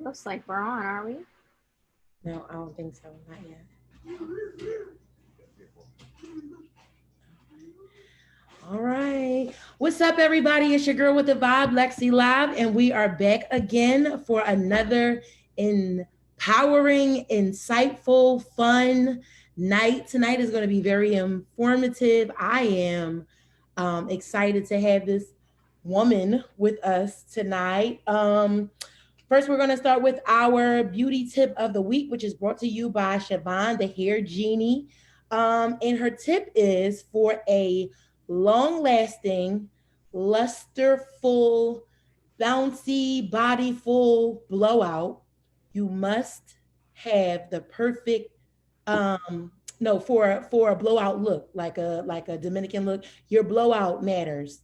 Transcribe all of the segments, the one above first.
Looks like we're on, are we? No, I don't think so. Not yet. All right. What's up, everybody? It's your girl with the vibe, LexiLive, and we are back again for another empowering, insightful, fun night. Tonight is going to be very informative. I am excited to have this woman with us tonight. First, we're going to start with our beauty tip of the week, which is brought to you by Siobhan, the hair genie. And her tip is for a long lasting, lusterful, bouncy, body full blowout. You must have the perfect no for a blowout look, like a Dominican look. Your blowout matters.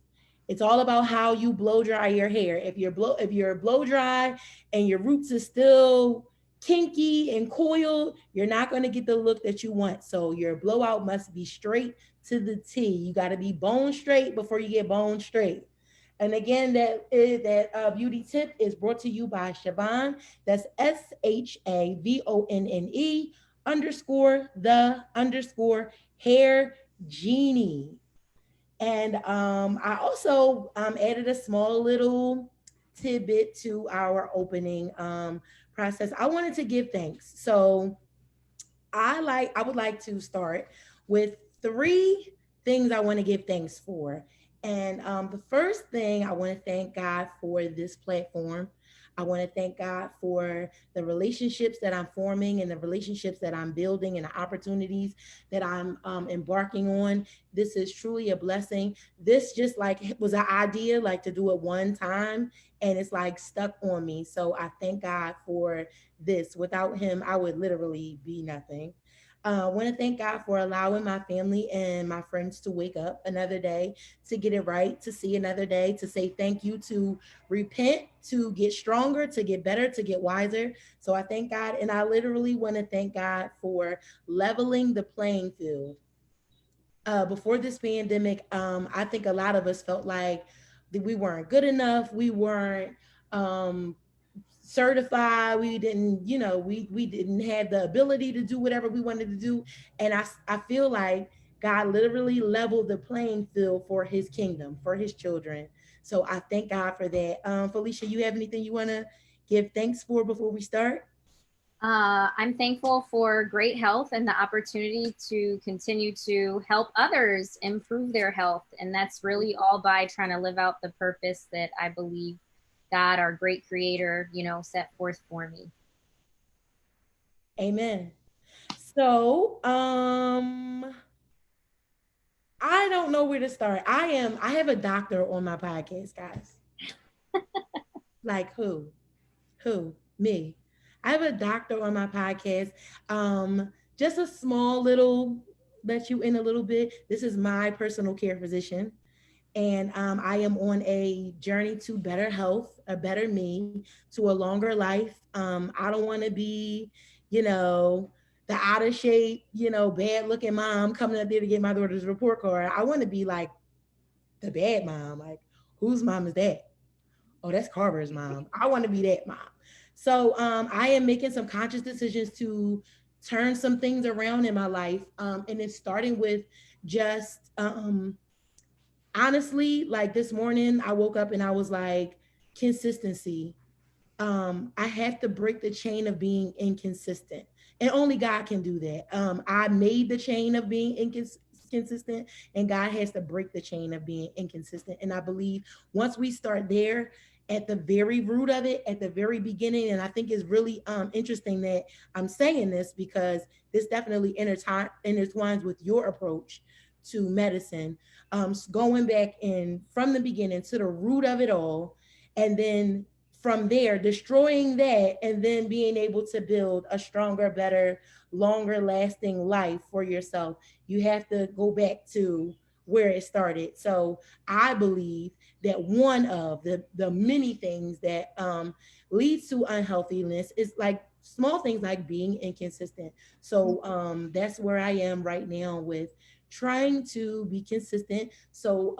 It's all about how you blow dry your hair. If you're blow dry and your roots are still kinky and coiled, you're not going to get the look that you want. So your blowout must be straight to the T. You got to be bone straight before you get bone straight. And again, that beauty tip is brought to you by Siobhan. That's SHAVONNE underscore the underscore hair genie. And I also added a small little tidbit to our opening process. I wanted to give thanks. So I would like to start with three things I want to give thanks for. And the first thing, I want to thank God for this platform. I want to thank God for the relationships that I'm forming and the relationships that I'm building and the opportunities that I'm embarking on. This is truly a blessing. This just like was an idea, like to do it one time, and it's like stuck on me. So I thank God for this. Without Him, I would literally be nothing. I want to thank God for allowing my family and my friends to wake up another day, to get it right, to see another day, to say thank you, to repent, to get stronger, to get better, to get wiser. So I thank God. And I literally want to thank God for leveling the playing field. Before this pandemic, I think a lot of us felt like that we weren't good enough. We weren't um, certified. We didn't, we didn't have the ability to do whatever we wanted to do. And I feel like God literally leveled the playing field for His kingdom, for His children. So I thank God for that. Felecia, you have anything you want to give thanks for before we start? I'm thankful for great health and the opportunity to continue to help others improve their health. And that's really all by trying to live out the purpose that I believe God, our great creator, set forth for me. Amen. So, I don't know where to start. I have a doctor on my podcast, guys. Like who? Who? Me. I have a doctor on my podcast. Just a small little let you in a little bit. This is my personal care physician. And I am on a journey to better health, a better me, to a longer life. I don't want to be, you know, the out of shape, bad looking mom coming up there to get my daughter's report card. I want to be like the bad mom. Like, whose mom is that? Oh, that's Carver's mom. I want to be that mom. So I am making some conscious decisions to turn some things around in my life. And it's starting with just honestly, like this morning, I woke up and I was like, consistency. I have to break the chain of being inconsistent. And only God can do that. I made the chain of being inconsistent, and God has to break the chain of being inconsistent. And I believe once we start there, at the very root of it, at the very beginning, and I think it's really interesting that I'm saying this because this definitely intertwines with your approach to medicine. Going back in from the beginning to the root of it all, and then from there destroying that, and then being able to build a stronger, better, longer lasting life for yourself. You have to go back to where it started. So I believe that one of the many things that leads to unhealthiness is like small things like being inconsistent. So that's where I am right now with trying to be consistent. So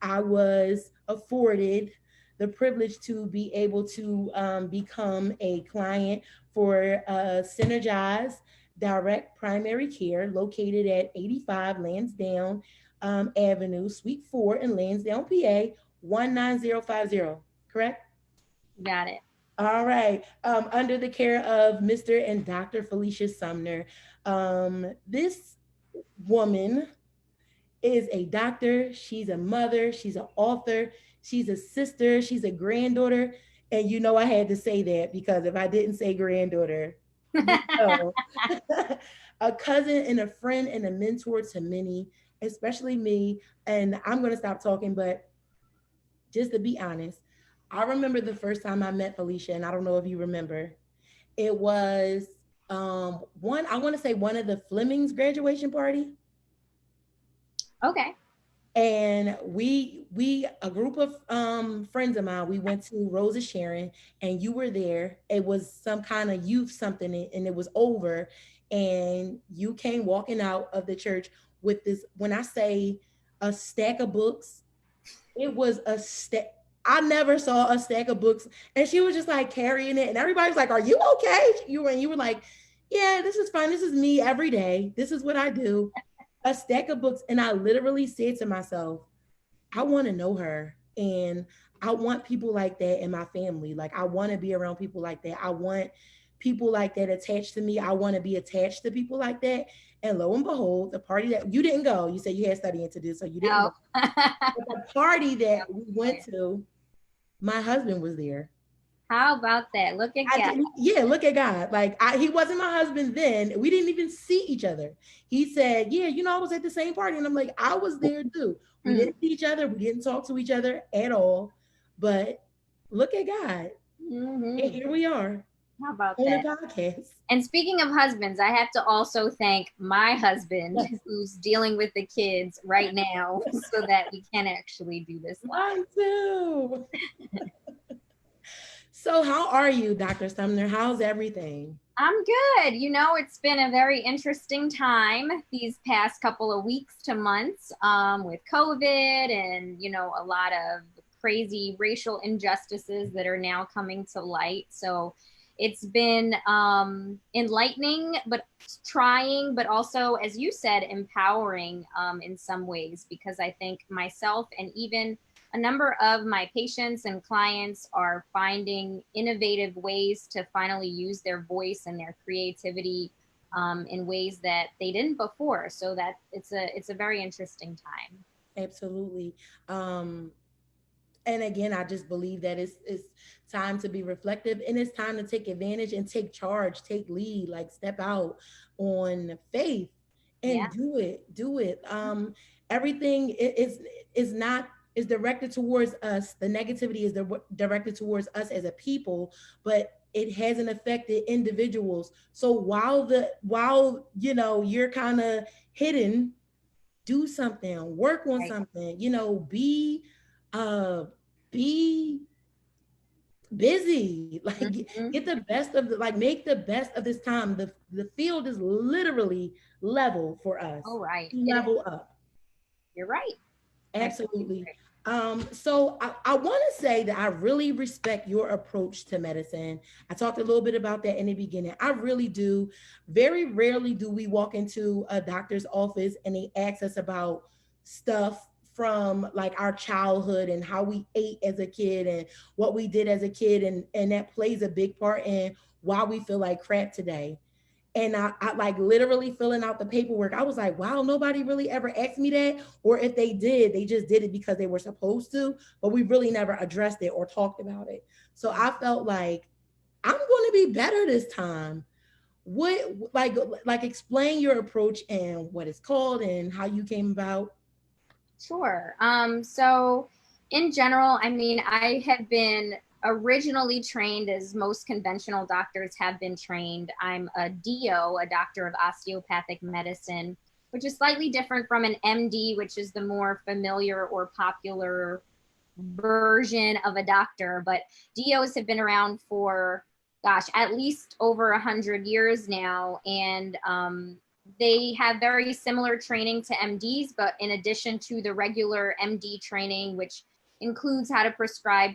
I was afforded the privilege to be able to become a client for Synergize Direct Primary Care, located at 85 Lansdowne Avenue, Suite 4 in Lansdowne, PA, 19050. Correct? Got it. All right. Under the care of Mr. and Dr. Felecia Sumner. This woman is a doctor, she's a mother, she's an author, she's a sister, she's a granddaughter. And you know, I had to say that because if I didn't say granddaughter, you know, a cousin and a friend and a mentor to many, especially me. And I'm going to stop talking, but just to be honest, I remember the first time I met Felecia, and I don't know if you remember. It was one, I want to say one of the Fleming's graduation party. Okay. And we a group of friends of mine, we went to Rosa Sharon, and you were there. It was some kind of youth something, and it was over, and you came walking out of the church with this, when I say a stack of books, it was a stack. I never saw a stack of books, and she was just like carrying it, and everybody was like, "Are you okay?" You were like, "Yeah, this is fine. This is me every day. This is what I do." A stack of books, and I literally said to myself, "I want to know her, and I want people like that in my family. Like, I want to be around people like that. I want people like that attached to me. I want to be attached to people like that." And lo and behold, the party that you didn't go, you said you had studying to do, so you didn't No. go. But the party that we went to, my husband was there. How about that? Look at I God. didn't, yeah, look at God. Like, he wasn't my husband then. We didn't even see each other. He said, "Yeah, I was at the same party." And I'm like, "I was there too." We Mm. didn't see each other. We didn't talk to each other at all. But look at God. And Mm-hmm. here we are How about on a that? podcast. And speaking of husbands, I have to also thank my husband Yes, who's dealing with the kids right now so that we can actually do this live. mine too. So how are you, Dr. Sumner? How's everything? I'm good. It's been a very interesting time these past couple of weeks to months with COVID and, a lot of crazy racial injustices that are now coming to light. So it's been enlightening, but trying, but also, as you said, empowering in some ways, because I think myself and even a number of my patients and clients are finding innovative ways to finally use their voice and their creativity in ways that they didn't before. So that it's a very interesting time. Absolutely. Um, and again, I just believe that it's time to be reflective, and it's time to take advantage and take charge, take lead, like step out on faith Yeah. and do it. Everything is not is directed towards us. The negativity is directed towards us as a people, but it hasn't affected individuals. So while you're kind of hidden, do something, work on Right. something, uh be busy. Like, Mm-hmm. get the best of the like make the best of this time. The field is literally level for us. Oh, right. It is. Level up. You're right. I totally Absolutely. agree. So I want to say that I really respect your approach to medicine. I talked a little bit about that in the beginning. I really do. Very rarely do we walk into a doctor's office and they ask us about stuff from like our childhood and how we ate as a kid and what we did as a kid, and that plays a big part in why we feel like crap today. And I like literally filling out the paperwork. I was like, wow, nobody really ever asked me that. Or if they did, they just did it because they were supposed to, but we really never addressed it or talked about it. So I felt like I'm going to be better this time. What like explain your approach and what it's called and how you came about. Sure. So in general, I mean, I have been originally trained as most conventional doctors have been trained. I'm a DO, a doctor of osteopathic medicine, which is slightly different from an MD, which is the more familiar or popular version of a doctor. But DOs have been around for, gosh, at least over 100 years now. And they have very similar training to MDs, but in addition to the regular MD training, which includes how to prescribe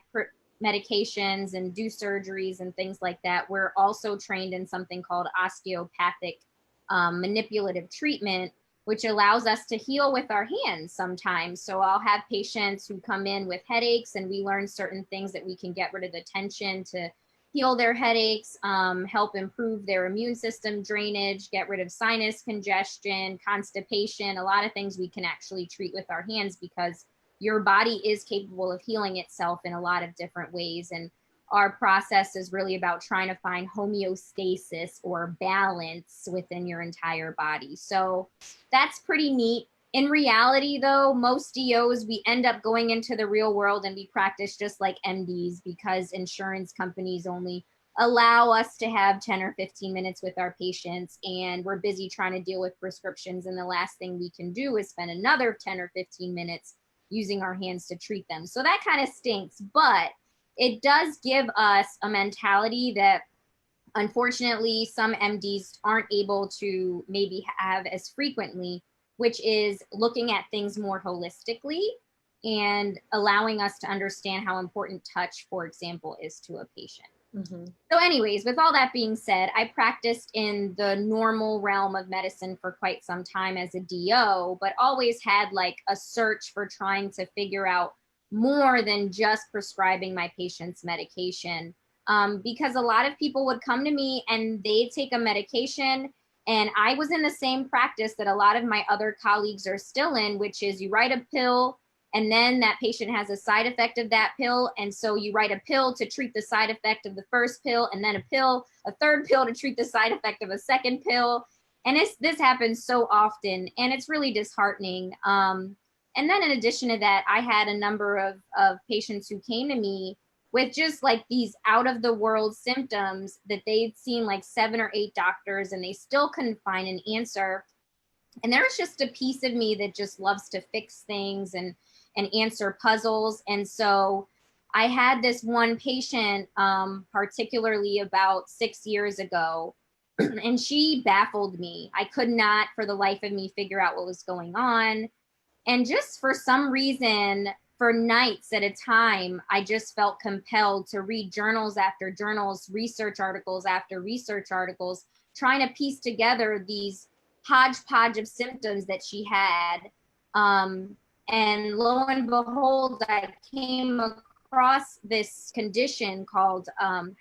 medications and do surgeries and things like that. We're also trained in something called osteopathic manipulative treatment, which allows us to heal with our hands sometimes. So I'll have patients who come in with headaches, and we learn certain things that we can get rid of the tension to heal their headaches, help improve their immune system drainage, get rid of sinus congestion, constipation, a lot of things we can actually treat with our hands, because your body is capable of healing itself in a lot of different ways. And our process is really about trying to find homeostasis or balance within your entire body. So that's pretty neat. In reality, though, most DOs, we end up going into the real world and we practice just like MDs, because insurance companies only allow us to have 10 or 15 minutes with our patients, and we're busy trying to deal with prescriptions. And the last thing we can do is spend another 10 or 15 minutes using our hands to treat them. So that kind of stinks, but it does give us a mentality that unfortunately some MDs aren't able to maybe have as frequently, which is looking at things more holistically and allowing us to understand how important touch, for example, is to a patient. Mm-hmm. So anyways, with all that being said, I practiced in the normal realm of medicine for quite some time as a DO, but always had like a search for trying to figure out more than just prescribing my patients medication. Because a lot of people would come to me and they'd take a medication, and I was in the same practice that a lot of my other colleagues are still in, which is you write a pill, and then that patient has a side effect of that pill. And so you write a pill to treat the side effect of the first pill, and then a third pill to treat the side effect of a second pill. And this happens so often, and it's really disheartening. And then in addition to that, I had a number of patients who came to me with just like these out of the world symptoms that they'd seen like 7 or 8 doctors, and they still couldn't find an answer. And there's just a piece of me that just loves to fix things and answer puzzles. And so I had this one patient, particularly about 6 years ago, and she baffled me. I could not for the life of me figure out what was going on. And just for some reason, for nights at a time, I just felt compelled to read journals after journals, research articles after research articles, trying to piece together these hodgepodge of symptoms that she had. And lo and behold, I came across this condition called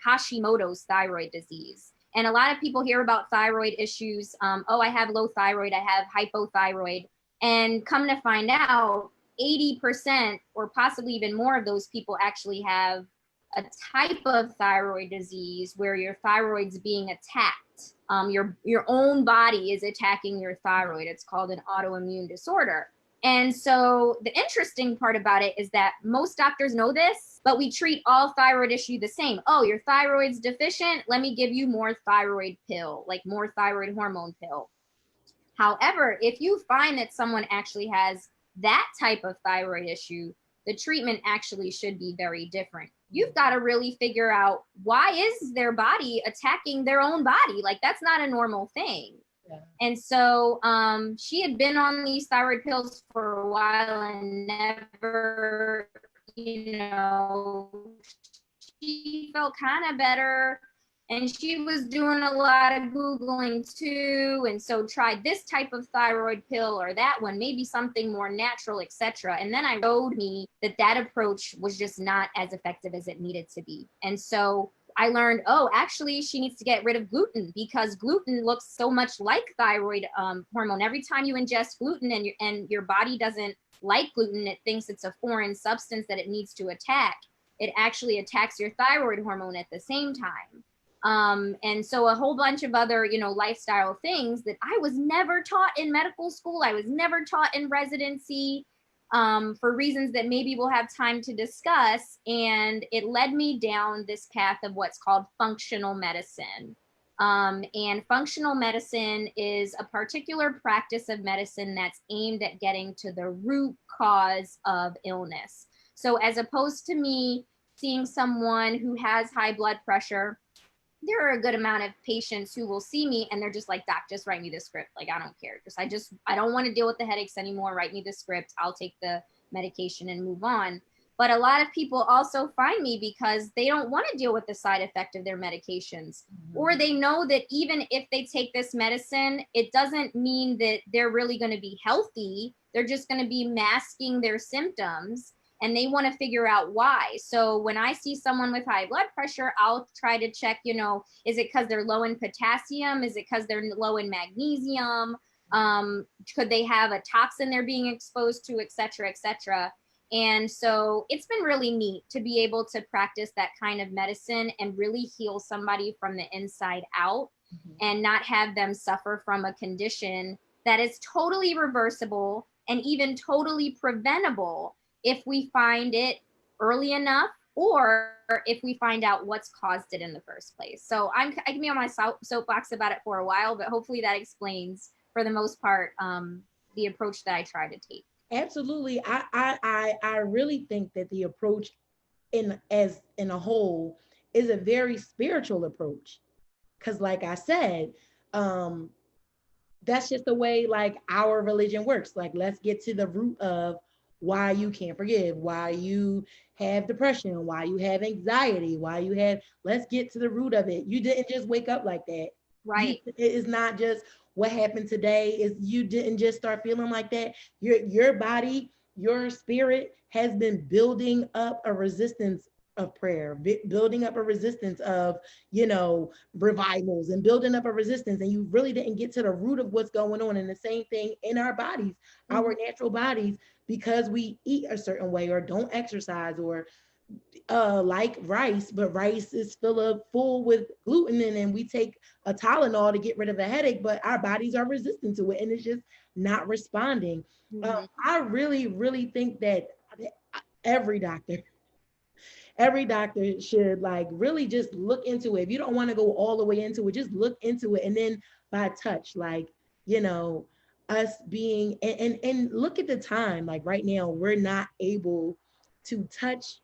Hashimoto's thyroid disease. And a lot of people hear about thyroid issues. Oh, I have low thyroid, I have hypothyroid. And come to find out, 80% or possibly even more of those people actually have a type of thyroid disease where your thyroid's being attacked. Your own body is attacking your thyroid. It's called an autoimmune disorder. And so the interesting part about it is that most doctors know this, but we treat all thyroid issue the same. Oh, your thyroid's deficient. Let me give you more thyroid pill, like more thyroid hormone pill. However, if you find that someone actually has that type of thyroid issue, the treatment actually should be very different. You've got to really figure out, why is their body attacking their own body? Like, that's not a normal thing. Yeah. And so she had been on these thyroid pills for a while and never, she felt kind of better. And she was doing a lot of Googling too. And so tried this type of thyroid pill or that one, maybe something more natural, etc. And then I showed me that approach was just not as effective as it needed to be. And so I learned, oh, actually she needs to get rid of gluten, because gluten looks so much like thyroid hormone. Every time you ingest gluten and your body doesn't like gluten, it thinks it's a foreign substance that it needs to attack. It actually attacks your thyroid hormone at the same time. And so a whole bunch of other, lifestyle things that I was never taught in medical school. I was never taught in residency, for reasons that maybe we'll have time to discuss. And it led me down this path of what's called functional medicine. And functional medicine is a particular practice of medicine that's aimed at getting to the root cause of illness. So as opposed to me seeing someone who has high blood pressure, there are a good amount of patients who will see me and they're just like, doc, just write me the script. Like, I don't care. I don't want to deal with the headaches anymore. Write me the script. I'll take the medication and move on. But a lot of people also find me because they don't want to deal with the side effect of their medications. Or they know that even if they take this medicine, it doesn't mean that they're really going to be healthy. They're just going to be masking their symptoms, and they want to figure out why. So when I see someone with high blood pressure, I'll try to check, is it because they're low in potassium? Is it because they're low in magnesium? Could they have a toxin they're being exposed to, et cetera, et cetera. And so it's been really neat to be able to practice that kind of medicine and really heal somebody from the inside out, and not have them suffer from a condition that is totally reversible and even totally preventable if we find it early enough, or if we find out what's caused it in the first place. So I can be on my soapbox about it for a while, but hopefully that explains, for the most part, the approach that I try to take. Absolutely. I really think that the approach in a whole is a very spiritual approach. Cause like I said, that's just the way like our religion works. Like, let's get to the root of why you can't forgive, why you have depression, why you have anxiety, let's get to the root of it. You didn't just wake up like that. Right. It is not just what happened today. Is you didn't just start feeling like that. Your body, your spirit has been building up a resistance of prayer, building up a resistance of, revivals, and building up a resistance. And you really didn't get to the root of what's going on. And the same thing in our bodies, our natural bodies, because we eat a certain way or don't exercise, or like rice, but rice is full with gluten, and we take a Tylenol to get rid of a headache, but our bodies are resistant to it, and it's just not responding. I really, really think that every doctor should like really just look into it. If you don't want to go all the way into it, just look into it, and then by touch, like, us being, and look at the time, like right now we're not able to touch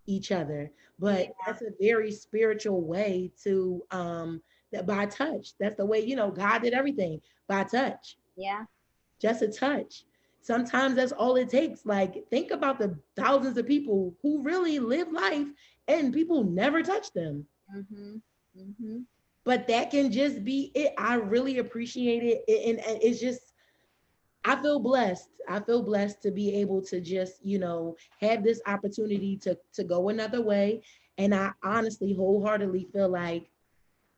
each other, but that's a very spiritual way to that, by touch. That's the way, God did everything by touch. Yeah. Just a touch. Sometimes that's all it takes. Like, think about the thousands of people who really live life and people never touch them. But that can just be it. I really appreciate it, and it's just, I feel blessed. I feel blessed to be able to just, have this opportunity to go another way. And I honestly, wholeheartedly feel like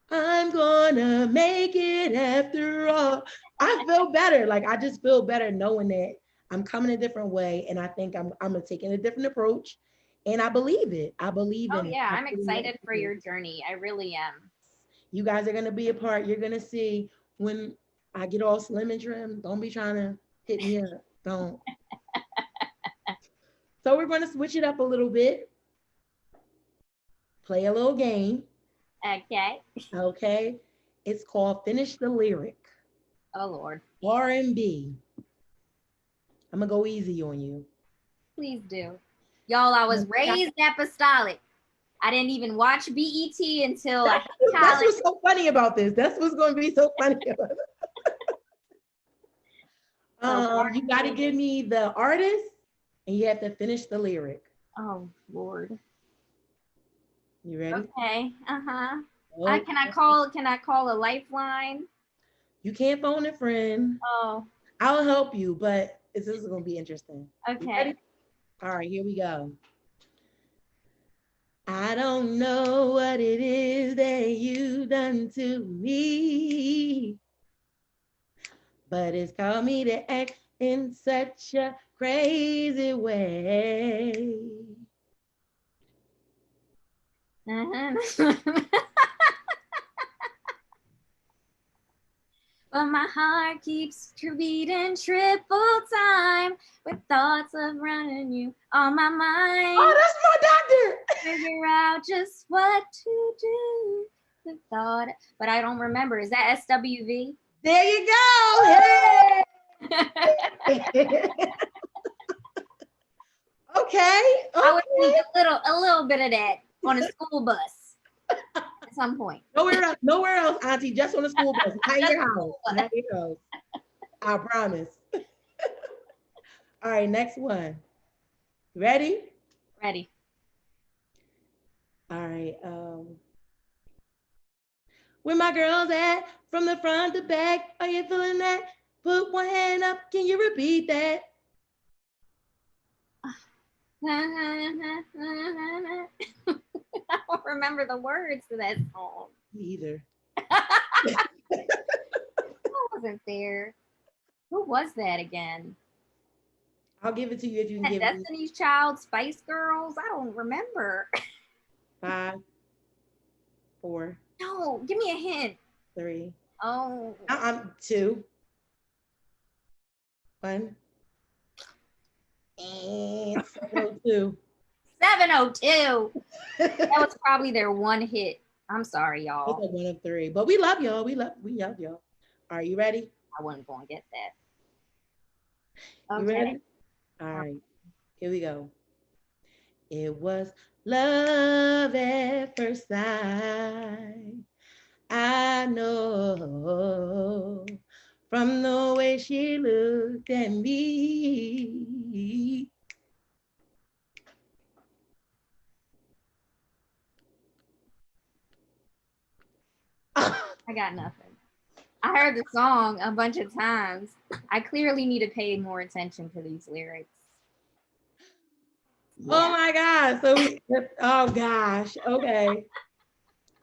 I'm gonna make it after all. I feel better. Like, I just feel better knowing that I'm coming a different way. And I think I'm taking a different approach. And I believe it. I believe in it. Yeah, I'm excited for your journey. I really am. You guys are gonna be a part. You're gonna see when I get all slim and trim. Don't be trying to hit me up. Don't. So we're going to switch it up a little bit. Play a little game. Okay. Okay. It's called Finish the Lyric. Oh, Lord. R&B. I'm going to go easy on you. Please do. Y'all, I was raised apostolic. I didn't even watch BET until I hit college. That's what's so funny about this. That's what's going to be so funny about it. You got to give me the artist, and you have to finish the lyric. Oh, Lord. You ready? Okay. Okay. Can I call a lifeline? You can't phone a friend. Oh. I'll help you, but this is going to be interesting. Okay. All right, here we go. I don't know what it is that you've done to me, but it's caused me to act in such a crazy way. But my heart keeps beating triple time with thoughts of running you on my mind. Oh, that's my doctor. Figure out just what to do. The thought, but I don't remember. Is that SWV? There you go. Hey. Okay. I would need a little bit of that on a school bus at some point. Nowhere else, Auntie. Just on a school bus. Not your house. Not your house. I promise. All right, next one. Ready? Ready. All right. Where my girls at? From the front to back. Are you feeling that? Put one hand up. Can you repeat that? I don't remember the words to that song. Me either. I wasn't there. Who was that again? I'll give it to you if you can That give me Destiny's Child, Spice Girls? I don't remember. 5, 4, No, give me a hint. 3. Oh. I'm 2, 1. And 702. 702. That was probably their one hit. I'm sorry, It's y'all. like 1 of 3. But we love y'all. We love y'all. Are you ready? I wasn't going to get that. You Okay. ready? All right. Here we go. It was love at first sight. I know from the way she looked at me. I got nothing. I heard the song a bunch of times. I clearly need to pay more attention to these lyrics. Oh my God. Oh gosh. Okay.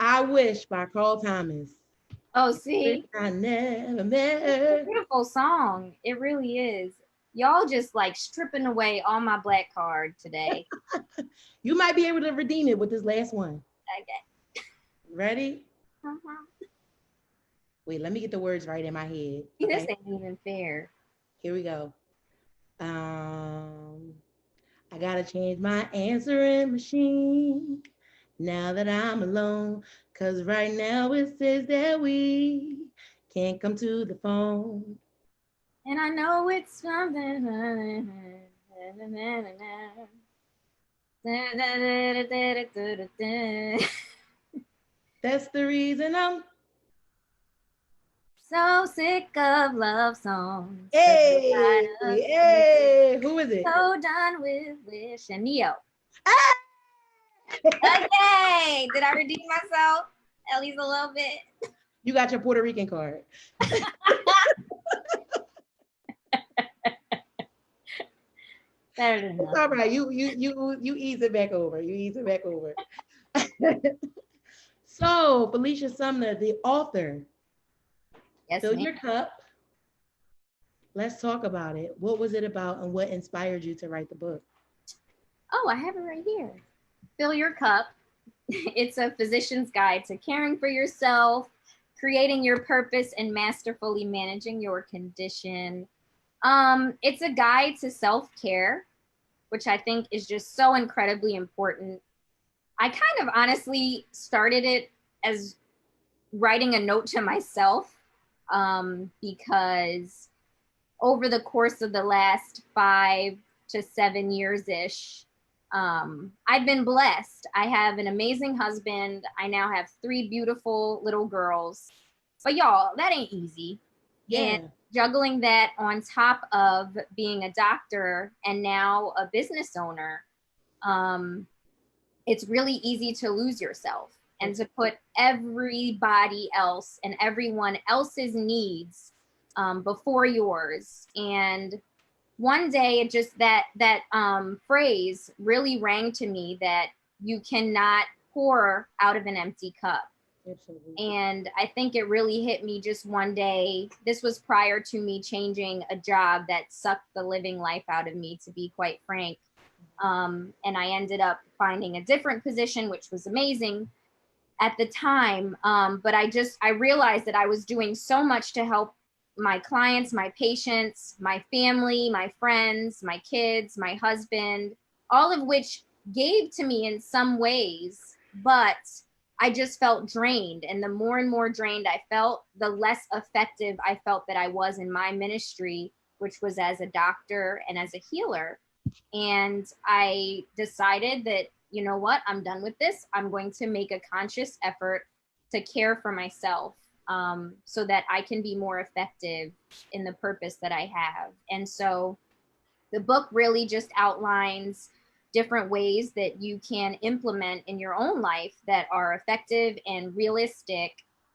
I Wish by Carl Thomas. Oh, see? I never met It's a her. beautiful song. It really is. Y'all just like stripping away all my black card today. You might be able to redeem it with this last one. Okay. Ready? Uh-huh. Wait, let me get the words right in my head. See, Okay. this ain't even fair. Here we go. I gotta change my answering machine now that I'm alone. Cause right now it says that we can't come to the phone. And I know it's something. That's the reason I'm So sick of love songs. So hey, tired of hey, who is it? so done with wish and Neo. Ah! Okay, did I redeem myself at least a little bit? You got your Puerto Rican card. Better than It's nothing. all right. You ease it back over. You ease it back over. So, Felecia Sumner, the author, Yes, Fill ma'am. Your Cup. Let's talk about it. What was it about and what inspired you to write the book? Oh, I have it right here. Fill Your Cup. It's a physician's guide to caring for yourself, creating your purpose, and masterfully managing your condition. It's a guide to self-care, which I think is just so incredibly important. I kind of honestly started it as writing a note to myself because over the course of the last 5 to 7 years ish, I've been blessed. I have an amazing husband. I now have 3 beautiful little girls. But y'all, that ain't easy. And Yeah. juggling that on top of being a doctor and now a business owner, um, it's really easy to lose yourself and to put everybody else and everyone else's needs before yours. And one day, it just that phrase really rang to me that you cannot pour out of an empty cup. Absolutely. And I think it really hit me just one day. This was prior to me changing a job that sucked the living life out of me, to be quite frank. And I ended up finding a different position, which was amazing at the time. But I realized that I was doing so much to help my clients, my patients, my family, my friends, my kids, my husband, all of which gave to me in some ways, but I just felt drained. And the more and more drained I felt, the less effective I felt that I was in my ministry, which was as a doctor and as a healer. And I decided that, you know what, I'm done with this. I'm going to make a conscious effort to care for myself so that I can be more effective in the purpose that I have. And so the book really just outlines different ways that you can implement in your own life that are effective and realistic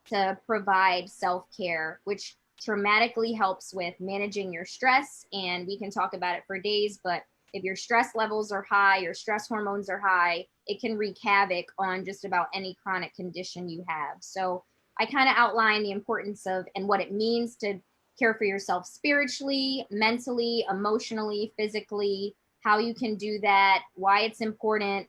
to provide self-care, which dramatically helps with managing your stress. And we can talk about it for days, but if your stress levels are high, your stress hormones are high, it can wreak havoc on just about any chronic condition you have. So I kind of outline the importance of and what it means to care for yourself spiritually, mentally, emotionally, physically, how you can do that, why it's important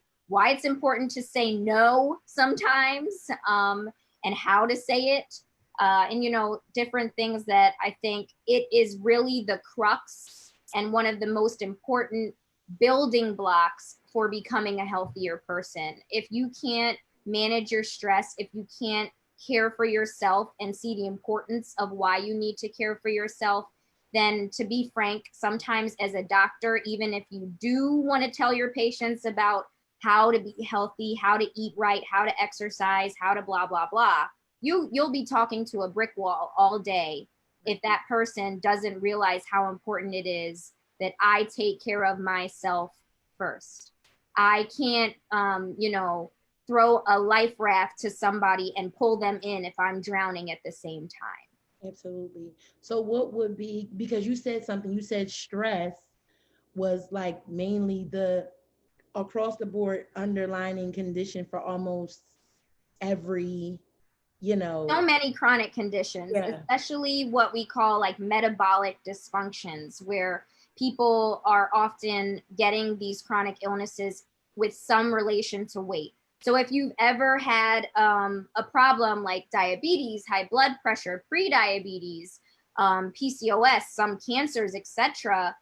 to say no sometimes, and how to say it, and different things that I think it is really the crux and one of the most important building blocks for becoming a healthier person. If you can't manage your stress, if you can't care for yourself and see the importance of why you need to care for yourself, then to be frank, sometimes as a doctor, even if you do want to tell your patients about how to be healthy, how to eat right, how to exercise, how to blah, blah, blah, you'll be talking to a brick wall all day if that person doesn't realize how important it is that I take care of myself first. I can't, throw a life raft to somebody and pull them in if I'm drowning at the same time. Absolutely. So what would be, because you said something, you said stress was like mainly the across the board underlining condition for almost every, you So know, many chronic conditions, yeah, especially what we call like metabolic dysfunctions, where people are often getting these chronic illnesses with some relation to weight. So if you've ever had a problem like diabetes, high blood pressure, pre-diabetes, PCOS, some cancers, etc.,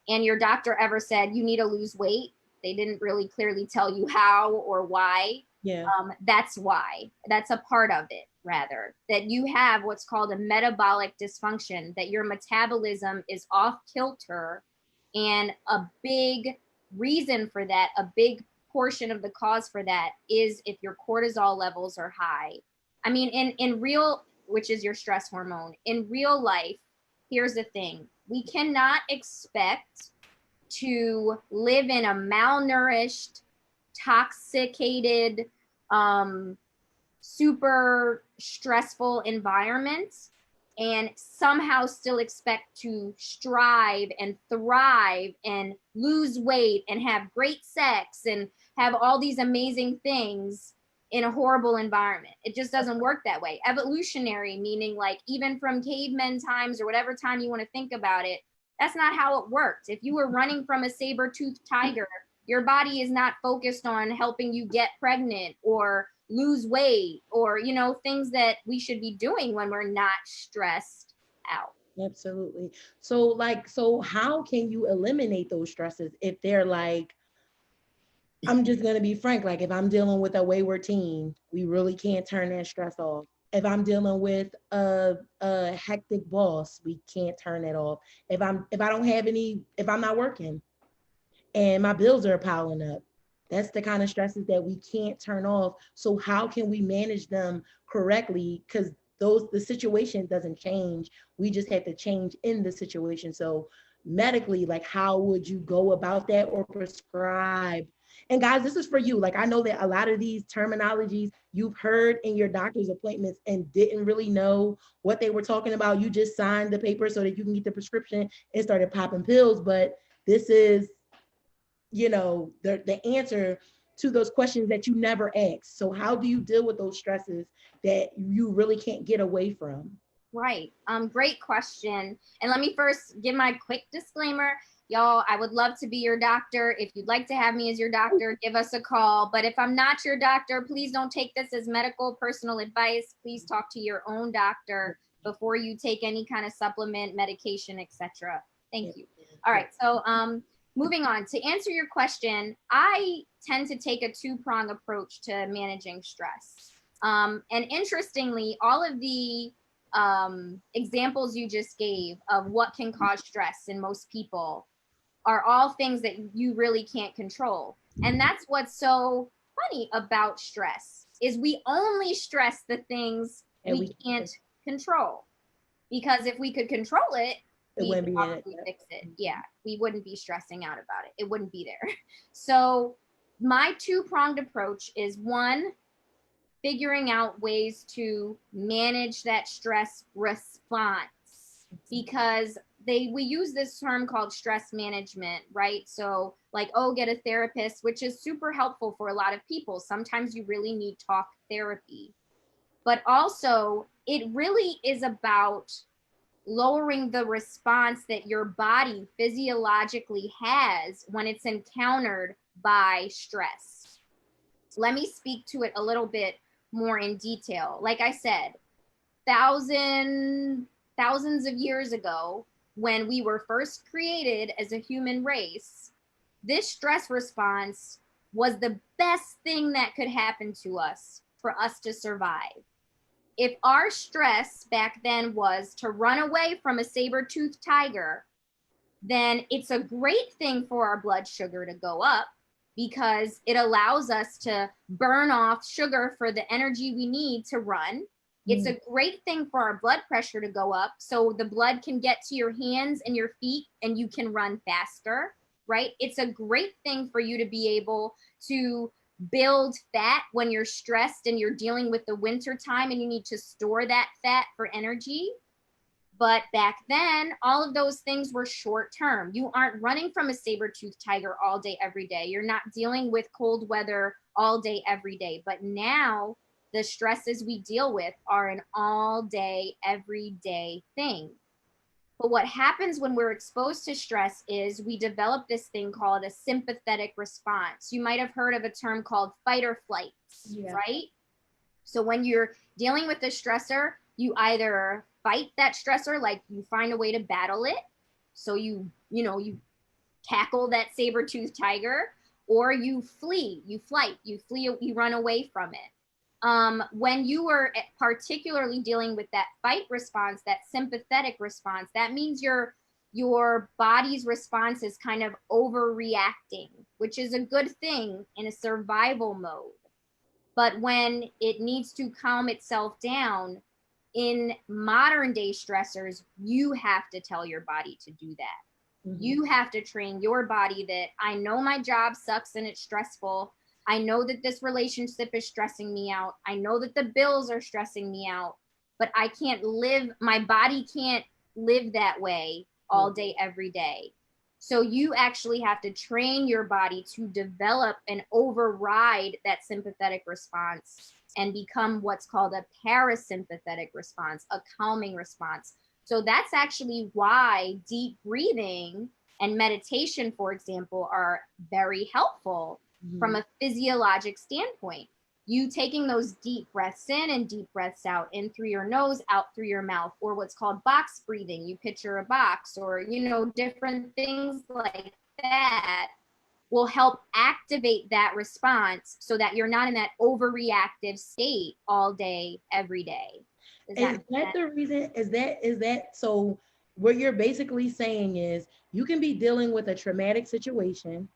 and your doctor ever said you need to lose weight, they didn't really clearly tell you how or why. yeah, That's why. That's a part of it, rather. That you have what's called a metabolic dysfunction, that your metabolism is off kilter. And a big reason for that, a big portion of the cause for that is if your cortisol levels are high. I mean, in real, which is your stress hormone, in real life, here's the thing: we cannot expect to live in a malnourished, toxicated, um, super stressful environment and somehow still expect to strive and thrive and lose weight and have great sex and have all these amazing things in a horrible environment. It just doesn't work that way. Evolutionary, meaning like even from cavemen times or whatever time you want to think about it, that's not how it worked. If you were running from a saber-toothed tiger, your body is not focused on helping you get pregnant or lose weight or things that we should be doing when we're not stressed out. absolutely. So like, so how can you eliminate those stresses if they're like, I'm just gonna be frank, like if I'm dealing with a wayward teen, we really can't turn that stress off. If I'm dealing with a hectic boss, we can't turn that off. If I don't have any, if I'm not working, and my bills are piling up. That's the kind of stresses that we can't turn off. So how can we manage them correctly? Because the situation doesn't change. We just have to change in the situation. So medically, like how would you go about that or prescribe? And guys, this is for you. Like I know that a lot of these terminologies you've heard in your doctor's appointments and didn't really know what they were talking about. You just signed the paper so that you can get the prescription and started popping pills. But this is the answer to those questions that you never asked. So how do you deal with those stresses that you really can't get away from? Right. Great question. And let me first give my quick disclaimer. Y'all, I would love to be your doctor. If you'd like to have me as your doctor, give us a call. But if I'm not your doctor, please don't take this as medical personal advice. Please talk to your own doctor before you take any kind of supplement, medication, etc. Thank you. All right. So moving on. To answer your question, I tend to take a two-prong approach to managing stress. And interestingly, all of the examples you just gave of what can cause stress in most people are all things that you really can't control. And that's what's so funny about stress is we only stress the things we can't control. Because if we could control it, It we wouldn't could be in it. probably fix it. Yeah, we wouldn't be stressing out about it. It wouldn't be there. So my two-pronged approach is one, figuring out ways to manage that stress response, because we use this term called stress management, right? So like, oh, get a therapist, which is super helpful for a lot of people. Sometimes you really need talk therapy, but also it really is about lowering the response that your body physiologically has when it's encountered by stress. Let me speak to it a little bit more in detail. Like I said, thousands of years ago, when we were first created as a human race, this stress response was the best thing that could happen to us for us to survive. If our stress back then was to run away from a saber-toothed tiger, then it's a great thing for our blood sugar to go up because it allows us to burn off sugar for the energy we need to run. It's a great thing for our blood pressure to go up so the blood can get to your hands and your feet and you can run faster, right? It's a great thing for you to be able to build fat when you're stressed and you're dealing with the winter time and you need to store that fat for energy. But back then, all of those things were short term. You aren't running from a saber-toothed tiger all day, every day. You're not dealing with cold weather all day, every day. But now the stresses we deal with are an all day, everyday thing. But what happens when we're exposed to stress is we develop this thing called a sympathetic response. You might have heard of a term called fight or flight, right? So when you're dealing with a stressor, you either fight that stressor, like you find a way to battle it. So you tackle that saber-toothed tiger, or you flee, you run away from it. When you are particularly dealing with that fight response, that sympathetic response, that means your body's response is kind of overreacting, which is a good thing in a survival mode. But when it needs to calm itself down in modern day stressors, you have to tell your body to do that. You have to train your body that I know my job sucks and it's stressful. I know that this relationship is stressing me out. I know that the bills are stressing me out, but my body can't live that way all day, every day. So you actually have to train your body to develop and override that sympathetic response and become what's called a parasympathetic response, a calming response. So that's actually why deep breathing and meditation, for example, are very helpful from a physiologic standpoint. You taking those deep breaths in and deep breaths out, in through your nose, out through your mouth, or what's called box breathing. You picture a box, or different things like that will help activate that response so that you're not in that overreactive state all day, every day. Is that the reason? Is that so? What you're basically saying is you can be dealing with a traumatic situation,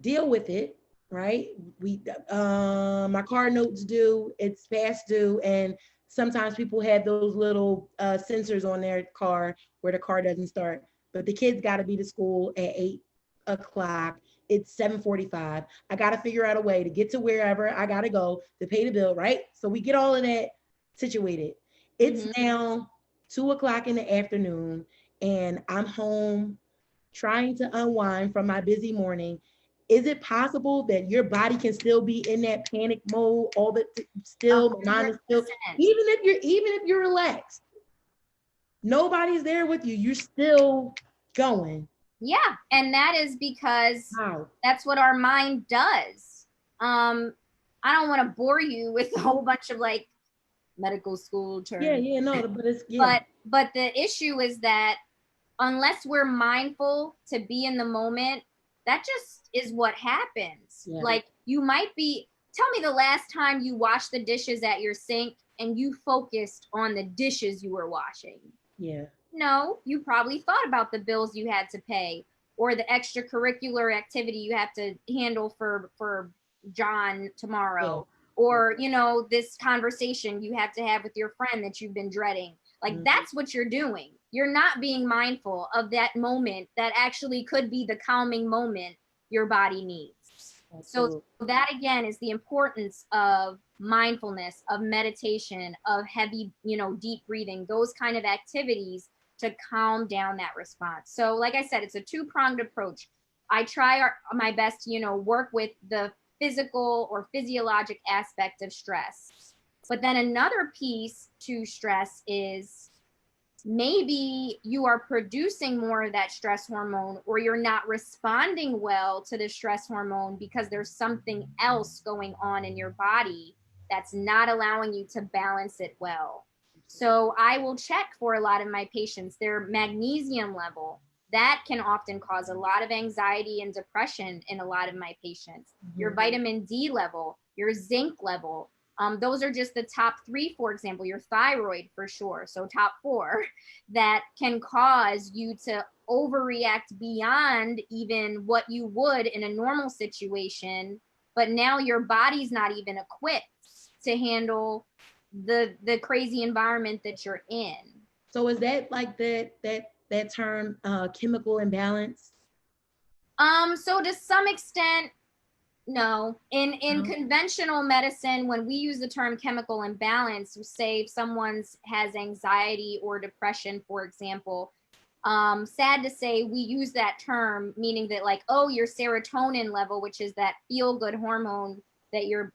deal with it, right? We my car notes due, it's past due, and sometimes people have those little sensors on their car where the car doesn't start. But the kids got to be to school at 8 o'clock. It's 7:45. I got to figure out a way to get to wherever I got to go to pay the bill, right? So we get all of that situated. It's now 2 o'clock in the afternoon, and I'm home trying to unwind from my busy morning. Is it possible that your body can still be in that panic mode all the still, mind is still, 100%. even if you're relaxed, nobody's there with you, you're still going. Yeah, and that is because Wow. that's what our mind does. I don't want to bore you with a whole bunch of like medical school Yeah, terms, yeah, no, but it's yeah. but the issue is that unless we're mindful to be in the moment, that just is what happens. Yeah. Like tell me the last time you washed the dishes at your sink and you focused on the dishes you were washing. Yeah. No, you probably thought about the bills you had to pay or the extracurricular activity you have to handle for John tomorrow. Yeah. Or, this conversation you have to have with your friend that you've been dreading. Like that's what you're doing. you're not being mindful of that moment that actually could be the calming moment your body needs. So Absolutely. that again is the importance of mindfulness, of meditation, of heavy, deep breathing, those kind of activities to calm down that response. So like I said, it's a two-pronged approach. I try my best to, work with the physical or physiologic aspect of stress. But then another piece to stress is maybe you are producing more of that stress hormone, or you're not responding well to the stress hormone because there's something else going on in your body that's not allowing you to balance it well. So I will check for a lot of my patients their magnesium level. That can often cause a lot of anxiety and depression in a lot of my patients. Your vitamin D level, your zinc level. Those are just the top three, for example, your thyroid for sure. So top four that can cause you to overreact beyond even what you would in a normal situation. But now your body's not even equipped to handle the crazy environment that you're in. So is that like that term chemical imbalance? So to some extent, no. In No? conventional medicine, when we use the term chemical imbalance, say if someone's has anxiety or depression, for example, sad to say, we use that term meaning that like, oh, your serotonin level, which is that feel good hormone that you're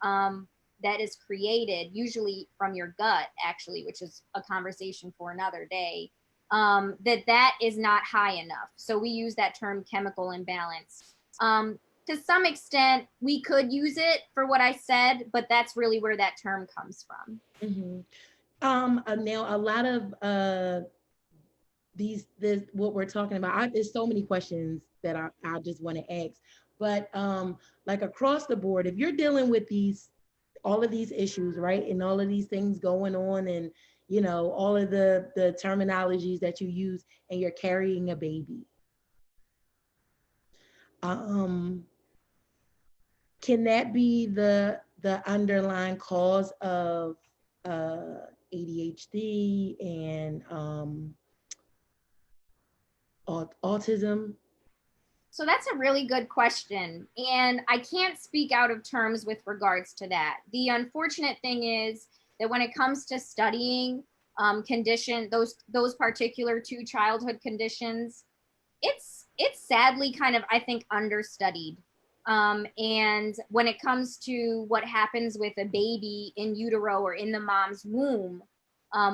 that is created usually from your gut, actually, which is a conversation for another day. That is not high enough. So we use that term chemical imbalance. To some extent, we could use it for what I said, but that's really where that term comes from. Mm-hmm. Now a lot of this what we're talking about. There's so many questions that I just want to ask, but like across the board, if you're dealing with all of these issues, right, and all of these things going on, and all of the terminologies that you use, and you're carrying a baby, um, can that be the underlying cause of ADHD and autism? So that's a really good question. And I can't speak out of terms with regards to that. The unfortunate thing is that when it comes to studying condition, those particular two childhood conditions, it's sadly kind of, I think, understudied. And when it comes to what happens with a baby in utero or in the mom's womb,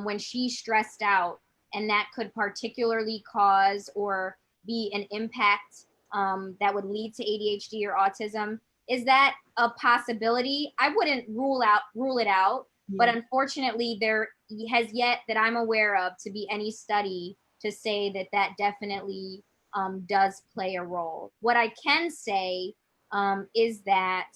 when she's stressed out, and that could particularly cause or be an impact that would lead to ADHD or autism. Is that a possibility? I wouldn't rule it out, but Yeah. unfortunately, there has yet that I'm aware of to be any study to say that that definitely does play a role. What I can say is that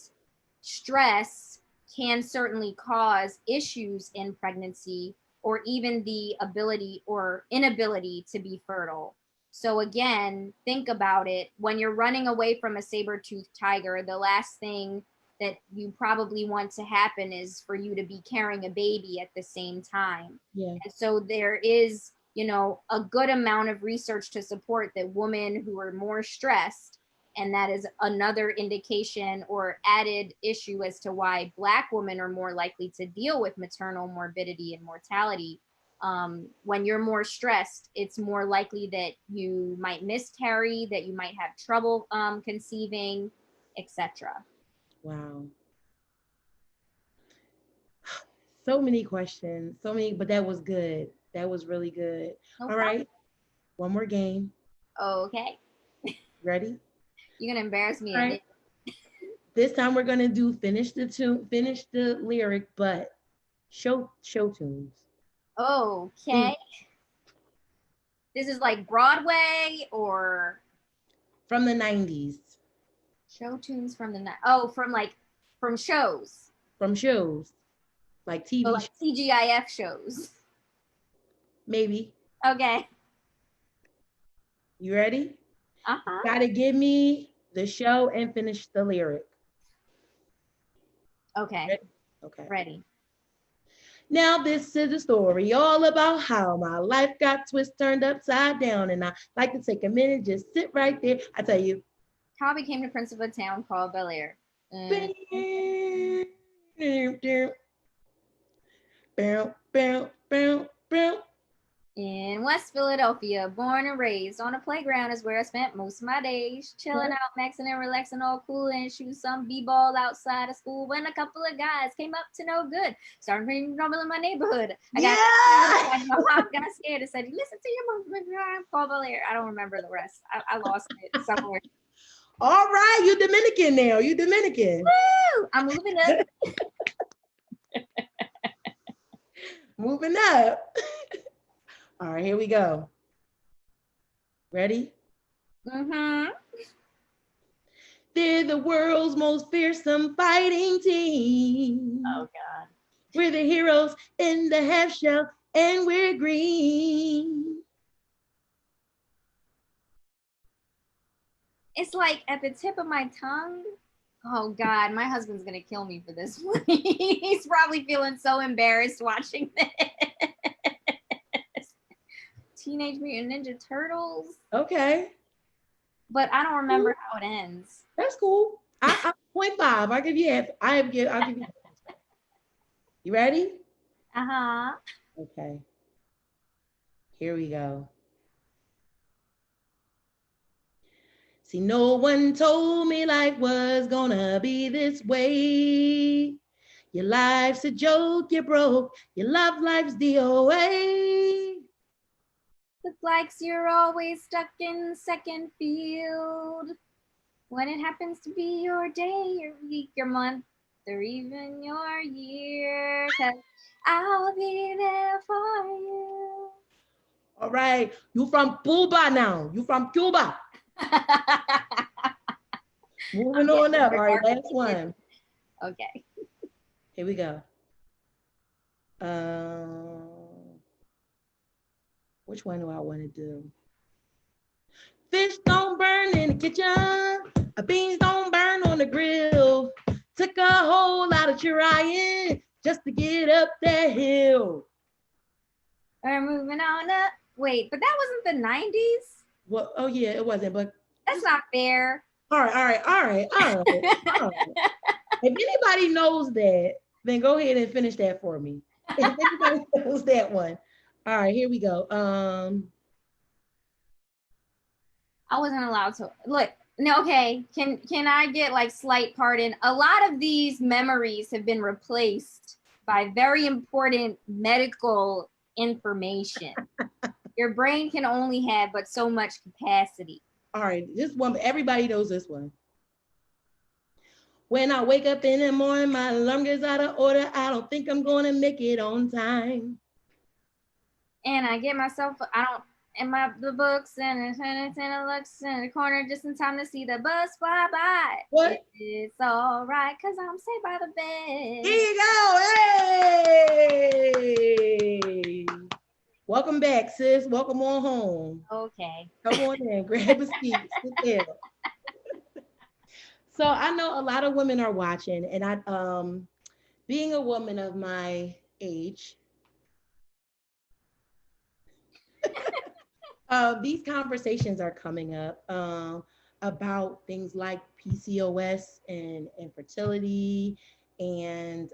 stress can certainly cause issues in pregnancy or even the ability or inability to be fertile. So again, think about it. When you're running away from a saber-toothed tiger, the last thing that you probably want to happen is for you to be carrying a baby at the same time. Yeah. And so there is, a good amount of research to support that women who are more stressed, and that is another indication or added issue as to why Black women are more likely to deal with maternal morbidity and mortality. When you're more stressed, it's more likely that you might miscarry, that you might have trouble conceiving, etc. Wow. So many questions, so many, but that was good. That was really good. No All problem. right, one more game. Okay. Ready? You're going to embarrass me All at this. right. This time we're gonna do finish the tune, finish the lyric, but show tunes. Okay. Mm. This is like Broadway or From the 90s, show tunes from the night. Oh, from shows. from shows like So TV like shows, TGIF shows. maybe. Okay. You ready? Uh-huh. Gotta give me the show and finish the lyric. Okay. Ready? Okay. Ready. Now this is a story all about how my life got turned upside down. And I like to take a minute, just sit right there. I tell you. How I became the prince of a town called Bel Air. Bow, bow, bow. In West Philadelphia, born and raised on a playground is where I spent most of my days, chilling out, maxing and relaxing, all cool, and shoot some b-ball outside of school. When a couple of guys came up to no good, started bringing trouble in my neighborhood. I got scared and said, "Listen to your mom, Paul Belair." I don't remember the rest. I lost it somewhere. All right, you Dominican now. You Dominican. Woo! I'm moving up. Moving up. All right, here we go. Ready? Mm-hmm. They're the world's most fearsome fighting team. Oh, God. We're the heroes in the half shell, and we're green. It's like at the tip of my tongue. Oh, God, my husband's going to kill me for this one. He's probably feeling so embarrassed watching this. Teenage Mutant Ninja Turtles. Okay. But I don't remember how it ends. That's cool. I'm 0.5. I'll give you half. I'll give you half. You ready? Uh-huh. Okay. Here we go. See, no one told me life was gonna be this way. Your life's a joke, you're broke. Your love life's DOA. Looks like you're always stuck in second field. When it happens to be your day, your week, your month, or even your year, 'cause I'll be there for you. All right. You from Cuba now. You from Cuba. Moving on up. All right, last one. Okay. Here we go. Which one do I want to do? Fish don't burn in the kitchen. Beans don't burn on the grill. Took a whole lot of trying just to get up that hill. We're moving on up. Wait, but that wasn't the 90s? Well, oh yeah, it wasn't, but that's not fair. All right. If anybody knows that, then go ahead and finish that for me. If anybody knows that one. All right, here we go. I wasn't allowed to look. No, okay. Can I get like slight pardon? A lot of these memories have been replaced by very important medical information. Your brain can only have but so much capacity. All right, this one, everybody knows this one. When I wake up in the morning, my alarm gets out of order. I don't think I'm going to make it on time. And I get myself, the books and it looks in the corner just in time to see the bus fly by. What? It's all right because I'm saved by the bed. Here you go. Hey! Welcome back, sis. Welcome on home. Okay. Come on in. Grab a seat. Sit there. So I know a lot of women are watching, and being a woman of my age, these conversations are coming up about things like PCOS and infertility and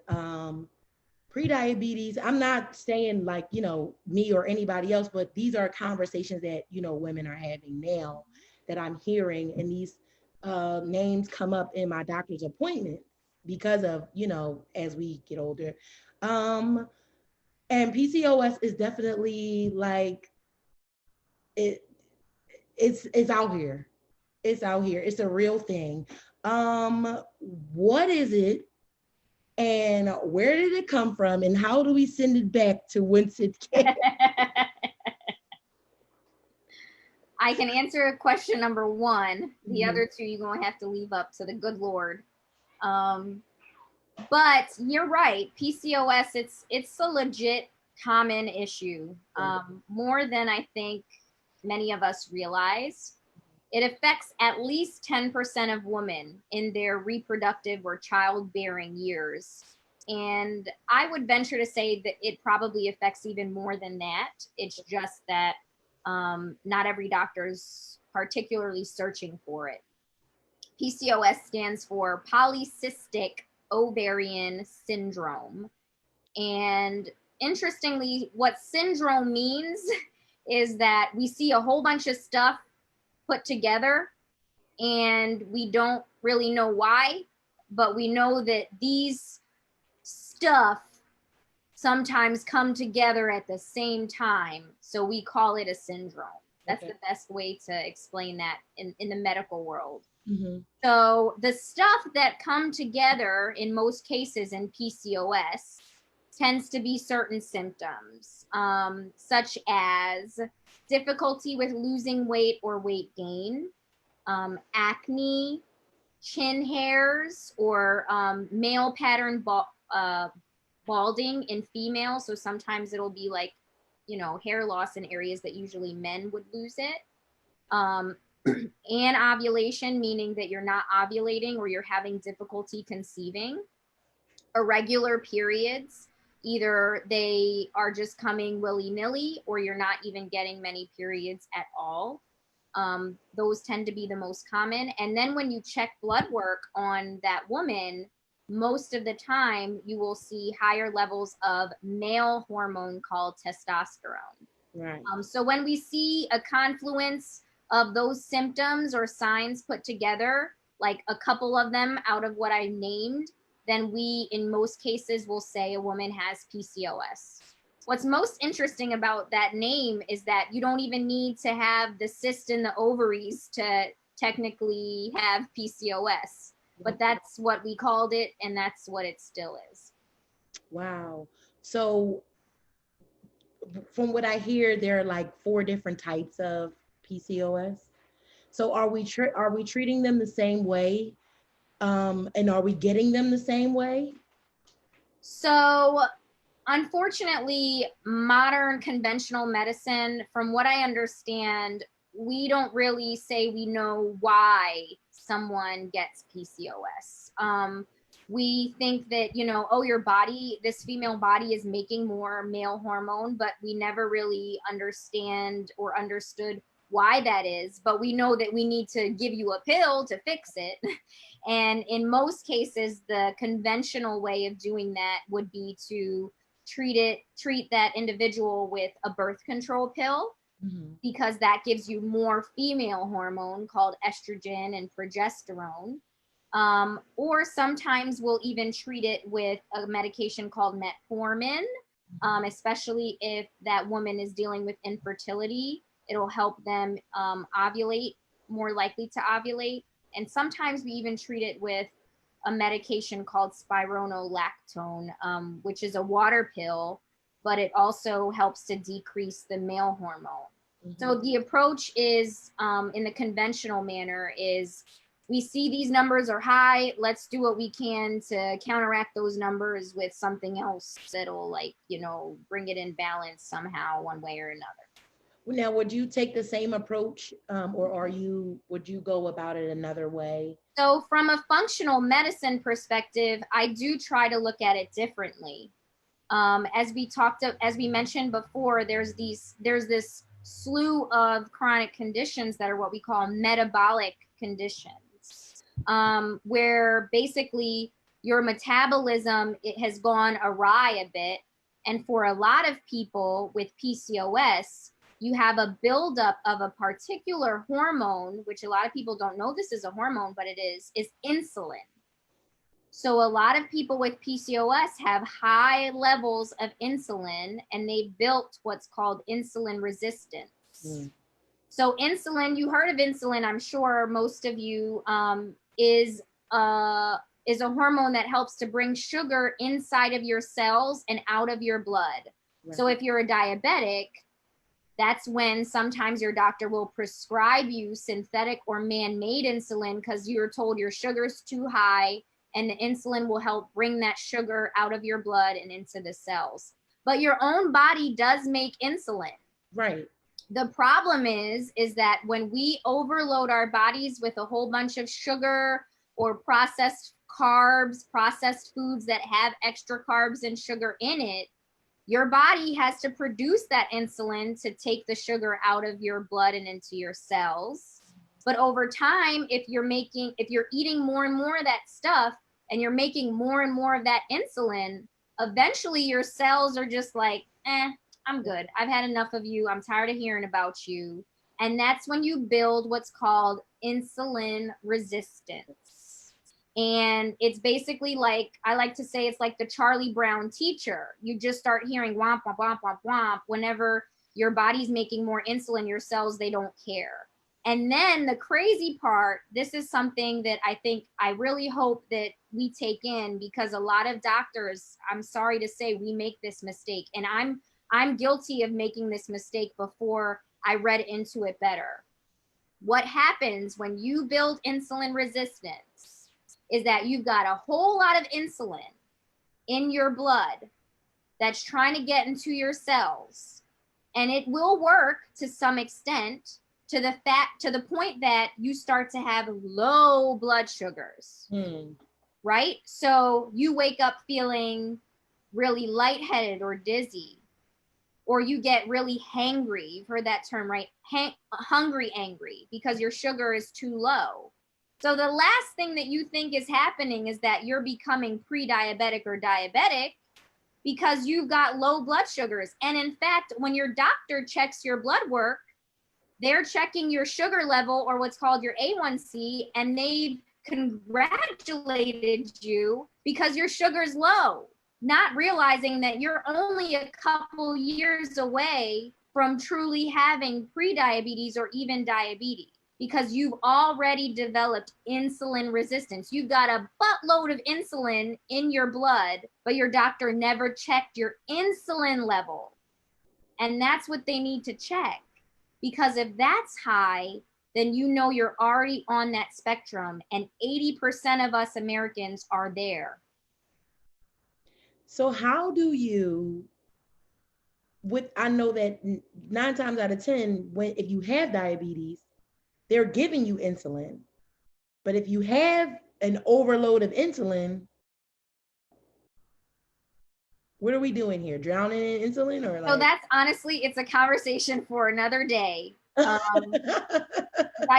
prediabetes. I'm not saying like, me or anybody else, but these are conversations that, women are having now that I'm hearing, and these names come up in my doctor's appointment because of, as we get older. And PCOS is definitely like, it's out here. It's out here. It's a real thing. What is it? And where did it come from? And how do we send it back to whence it came? I can answer question number one. The other two you're going to have to leave up to the good Lord. But you're right. PCOS, it's a legit common issue. More than I think many of us realize. It affects at least 10% of women in their reproductive or childbearing years. And I would venture to say that it probably affects even more than that. It's just that not every doctor's particularly searching for it. PCOS stands for polycystic ovarian syndrome. And interestingly, what syndrome means is that we see a whole bunch of stuff put together and we don't really know why, but we know that these stuff sometimes come together at the same time. So we call it a syndrome. That's the best way to explain that in the medical world. Mm-hmm. So the stuff that come together in most cases in PCOS tends to be certain symptoms, such as difficulty with losing weight or weight gain, acne, chin hairs, or male pattern balding in females. So sometimes it'll be like, hair loss in areas that usually men would lose it. Anovulation, meaning that you're not ovulating or you're having difficulty conceiving. Irregular periods, either they are just coming willy-nilly or you're not even getting many periods at all. Those tend to be the most common. And then when you check blood work on that woman, most of the time you will see higher levels of male hormone called testosterone. Right. So when we see a confluence of those symptoms or signs put together, like a couple of them out of what I named, then we, in most cases, will say a woman has PCOS. What's most interesting about that name is that you don't even need to have the cyst in the ovaries to technically have PCOS, but that's what we called it, and that's what it still is. Wow. So from what I hear, there are like 4 different types of PCOS. So are we treating them the same way? And are we getting them the same way? So unfortunately, modern conventional medicine, from what I understand, we don't really say we know why someone gets PCOS. We think that, your body, this female body is making more male hormone, but we never really understand or understood why that is. But we know that we need to give you a pill to fix it. And in most cases, the conventional way of doing that would be to treat that individual with a birth control pill, mm-hmm. because that gives you more female hormone called estrogen and progesterone. Or sometimes we'll even treat it with a medication called metformin, especially if that woman is dealing with infertility. It'll help them ovulate, more likely to ovulate. And sometimes we even treat it with a medication called spironolactone, which is a water pill, but it also helps to decrease the male hormone. Mm-hmm. So the approach is, in the conventional manner, is we see these numbers are high, let's do what we can to counteract those numbers with something else that'll bring it in balance somehow, one way or another. Now, would you take the same approach, or would you go about it another way? So from a functional medicine perspective, I do try to look at it differently. As we mentioned before, there's this slew of chronic conditions that are what we call metabolic conditions, where basically your metabolism, it has gone awry a bit. And for a lot of people with PCOS, you have a buildup of a particular hormone, which a lot of people don't know this is a hormone, but it is insulin. So a lot of people with PCOS have high levels of insulin, and they built what's called insulin resistance. Mm. So insulin, you heard of insulin, I'm sure most of you, is a hormone that helps to bring sugar inside of your cells and out of your blood. Right. So if you're a diabetic, that's when sometimes your doctor will prescribe you synthetic or man-made insulin because you're told your sugar's too high, and the insulin will help bring that sugar out of your blood and into the cells. But your own body does make insulin. Right. The problem is that when we overload our bodies with a whole bunch of sugar or processed carbs, processed foods that have extra carbs and sugar in it, your body has to produce that insulin to take the sugar out of your blood and into your cells. But over time, if you're eating more and more of that stuff and you're making more and more of that insulin, eventually your cells are just like, I'm good. I've had enough of you. I'm tired of hearing about you. And that's when you build what's called insulin resistance. And it's basically like, I like to say, it's like the Charlie Brown teacher. You just start hearing womp, womp, womp, womp, womp. Whenever your body's making more insulin, your cells, they don't care. And then the crazy part, this is something that I really hope that we take in, because a lot of doctors, I'm sorry to say, we make this mistake. And I'm guilty of making this mistake before I read into it better. What happens when you build insulin resistance is that you've got a whole lot of insulin in your blood that's trying to get into your cells. And it will work to some extent, to the point that you start to have low blood sugars, right? So you wake up feeling really lightheaded or dizzy, or you get really hangry. You've heard that term, right? Hungry, angry, because your sugar is too low. So the last thing that you think is happening is that you're becoming pre-diabetic or diabetic because you've got low blood sugars. And in fact, when your doctor checks your blood work, they're checking your sugar level, or what's called your A1C, and they've congratulated you because your sugar's low, not realizing that you're only a couple years away from truly having prediabetes or even diabetes, because you've already developed insulin resistance. You've got a buttload of insulin in your blood, but your doctor never checked your insulin level. And that's what they need to check. Because if that's high, then you know you're already on that spectrum, and 80% of us Americans are there. So how do you, I know that 9 times out of 10, if you have diabetes, they're giving you insulin. But if you have an overload of insulin, what are we doing here? Drowning in insulin, or like? So that's honestly, it's a conversation for another day. I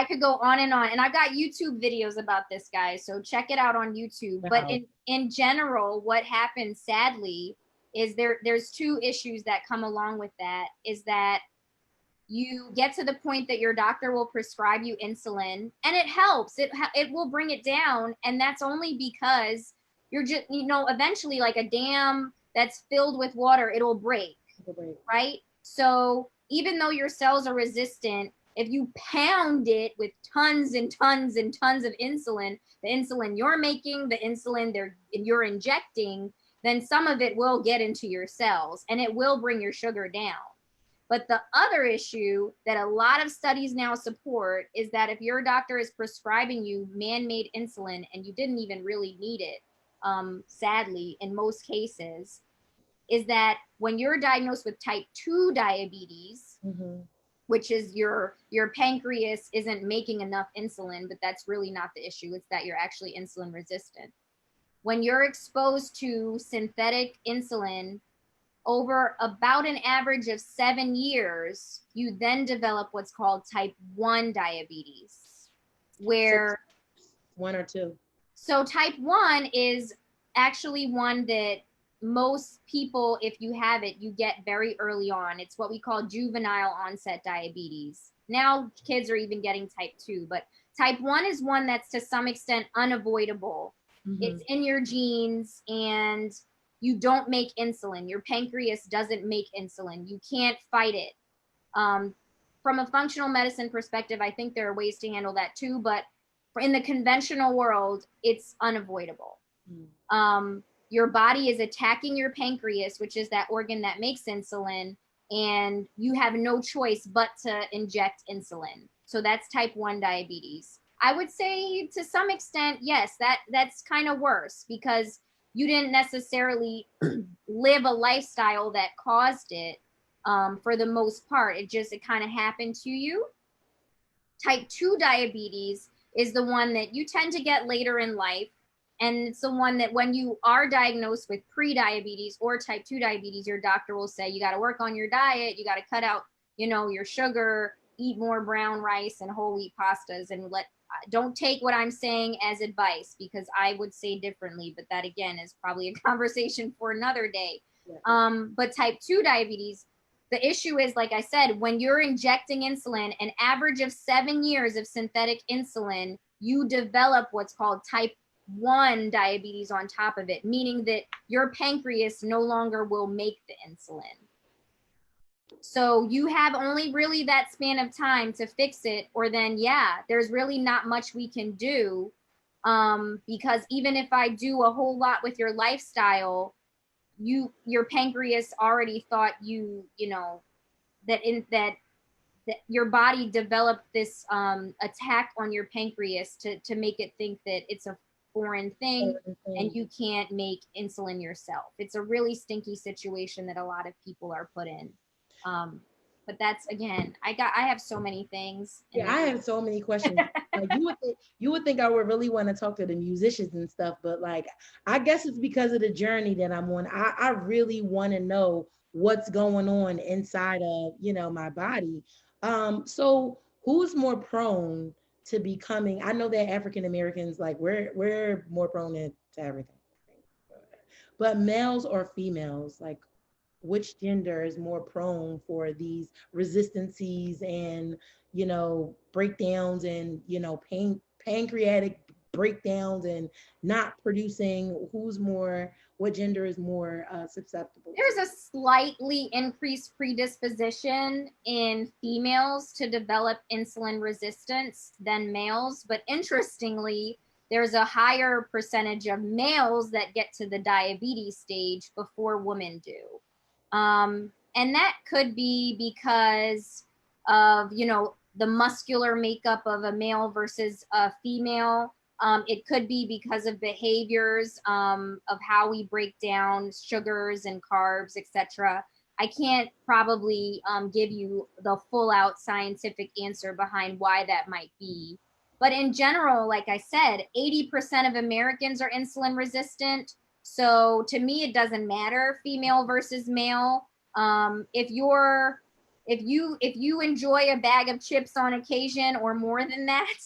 could go on, and I've got YouTube videos about this, guys, so check it out on YouTube. Wow. But in general, what happens, sadly, is there's 2 issues that come along with that. Is that you get to the point that your doctor will prescribe you insulin, and it helps. It will bring it down, and that's only because you're just, eventually, like a dam that's filled with water, it'll break, right? So even though your cells are resistant, if you pound it with tons and tons and tons of insulin, the insulin you're making, the insulin you're injecting, then some of it will get into your cells, and it will bring your sugar down. But the other issue that a lot of studies now support is that if your doctor is prescribing you man-made insulin and you didn't even really need it, sadly, in most cases, is that when you're diagnosed with type 2 diabetes, which is your pancreas isn't making enough insulin, but that's really not the issue. It's that you're actually insulin resistant. When you're exposed to synthetic insulin over about an average of 7 years, you then develop what's called type 1 diabetes, where 1 or 2. So type 1 is actually one that most people, if you have it, you get very early on. It's what we call juvenile onset diabetes. Now kids are even getting type 2, but type 1 is one that's to some extent unavoidable. It's in your genes, and you don't make insulin. Your pancreas doesn't make insulin. You can't fight it. From a functional medicine perspective, I think there are ways to handle that too, but in the conventional world, it's unavoidable. Your body is attacking your pancreas, which is that organ that makes insulin, and you have no choice but to inject insulin. So that's type 1 diabetes. I would say to some extent, yes, that's kind of worse, because you didn't necessarily live a lifestyle that caused it. For the most part, it kind of happened to you. Type 2 diabetes is the one that you tend to get later in life. And it's the one that when you are diagnosed with pre-diabetes or type 2 diabetes, your doctor will say, you got to work on your diet. You got to cut out, your sugar, eat more brown rice and whole wheat pastas, and don't take what I'm saying as advice, because I would say differently, but that again is probably a conversation for another day. Yeah. But type 2 diabetes, the issue is, like I said, when you're injecting insulin, an average of 7 years of synthetic insulin, you develop what's called type 1 diabetes on top of it, meaning that your pancreas no longer will make the insulin. So you have only really that span of time to fix it, or then, yeah, there's really not much we can do. Because even if I do a whole lot with your lifestyle, your pancreas already thought that your body developed this attack on your pancreas to make it think that it's a foreign thing and you can't make insulin yourself. It's a really stinky situation that a lot of people are put in. But that's, again, I have so many things. Yeah, I have so many questions. Like you would think I would really want to talk to the musicians and stuff, but like I guess it's because of the journey that I'm on. I really want to know what's going on inside of, my body. So who's more prone to becoming, I know that African Americans, like we're more prone to everything. But males or females, like which gender is more prone for these resistances and breakdowns and pancreatic breakdowns and not producing? What gender is more susceptible? There's a slightly increased predisposition in females to develop insulin resistance than males, but interestingly, there's a higher percentage of males that get to the diabetes stage before women do. And that could be because of, the muscular makeup of a male versus a female. It could be because of behaviors of how we break down sugars and carbs, etc. I can't probably give you the full out scientific answer behind why that might be. But in general, like I said, 80% of Americans are insulin resistant. So to me, it doesn't matter female versus male. If you enjoy a bag of chips on occasion or more than that,